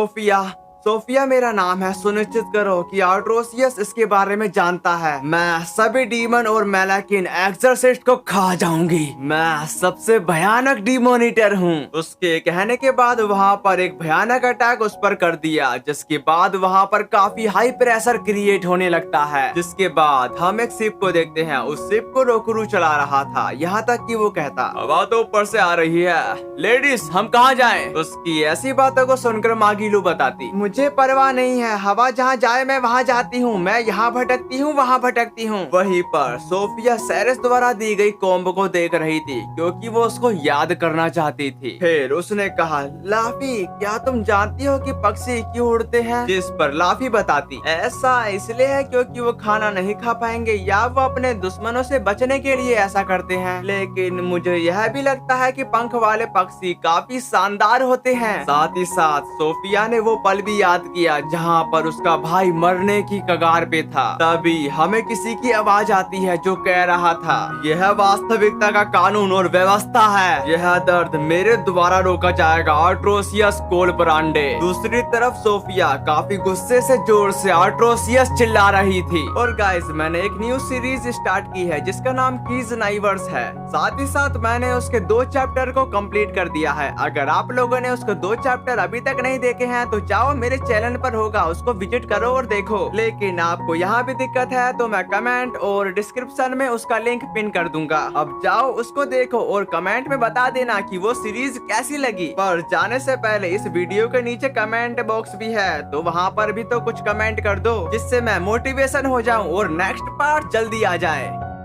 सोफिया मेरा नाम है, सुनिश्चित करो कि आर्ट्रोसियस इसके बारे में जानता है। मैं सभी डीमन और मैलाकिन एक्सर्सिस्ट को खा जाऊंगी। मैं सबसे भयानक डीमोनिटर हूँ। उसके कहने के बाद वहाँ पर एक भयानक अटैक उस पर कर दिया, जिसके बाद वहाँ पर काफी हाई प्रेशर क्रिएट होने लगता है। जिसके बाद हम एक शिप को देखते हैं। उस शिप को रोकुरु चला रहा था, यहाँ तक कि वो कहता, हवा तो ऊपर से आ रही है, लेडीज हम कहाँ जाएं? उसकी ऐसी बातों को सुनकर मागिलू बताती, मुझे परवाह नहीं है, हवा जहाँ जाए मैं वहाँ जाती हूँ, मैं यहाँ भटकती हूँ वहाँ भटकती हूँ। वहीं पर सोफिया सेरेस द्वारा दी गई कॉम्ब को देख रही थी, क्योंकि वो उसको याद करना चाहती थी। फिर उसने कहा, लाफी क्या तुम जानती हो कि पक्षी क्यों उड़ते हैं? जिस पर लाफी बताती, ऐसा इसलिए है क्योंकि वो खाना नहीं खा पाएंगे या वो अपने दुश्मनों से बचने के लिए ऐसा करते हैं। लेकिन मुझे यह भी लगता है कि पंख वाले पक्षी काफी शानदार होते हैं। साथ ही साथ सोफिया ने वो पल भी याद किया जहाँ पर उसका भाई मरने की कगार पे था। तभी हमें किसी की आवाज आती है जो कह रहा था, यह वास्तविकता का कानून और व्यवस्था है, यह दर्द मेरे द्वारा रोका जाएगा, आर्ट्रोसियस कोलब्रांडे। दूसरी तरफ सोफिया काफी गुस्से से जोर से आर्ट्रोसियस चिल्ला रही थी। और गाइस, मैंने एक न्यू सीरीज स्टार्ट की है जिसका नाम कीज नाइवर्स है। साथ ही साथ मैंने उसके 2 चैप्टर को कंप्लीट कर दिया है। अगर आप लोगों ने उसके 2 चैप्टर अभी तक नहीं देखे हैं तो जाओ, मेरे चैनल पर होगा, उसको विजिट करो और देखो। लेकिन आपको यहाँ भी दिक्कत है तो मैं कमेंट और डिस्क्रिप्शन में उसका लिंक पिन कर दूंगा। अब जाओ उसको देखो और कमेंट में बता देना कि वो सीरीज कैसी लगी। पर जाने से पहले इस वीडियो के नीचे कमेंट बॉक्स भी है, तो वहाँ पर भी तो कुछ कमेंट कर दो, जिससे मैं मोटिवेशन हो जाऊं और नेक्स्ट पार्ट जल्दी आ जाए।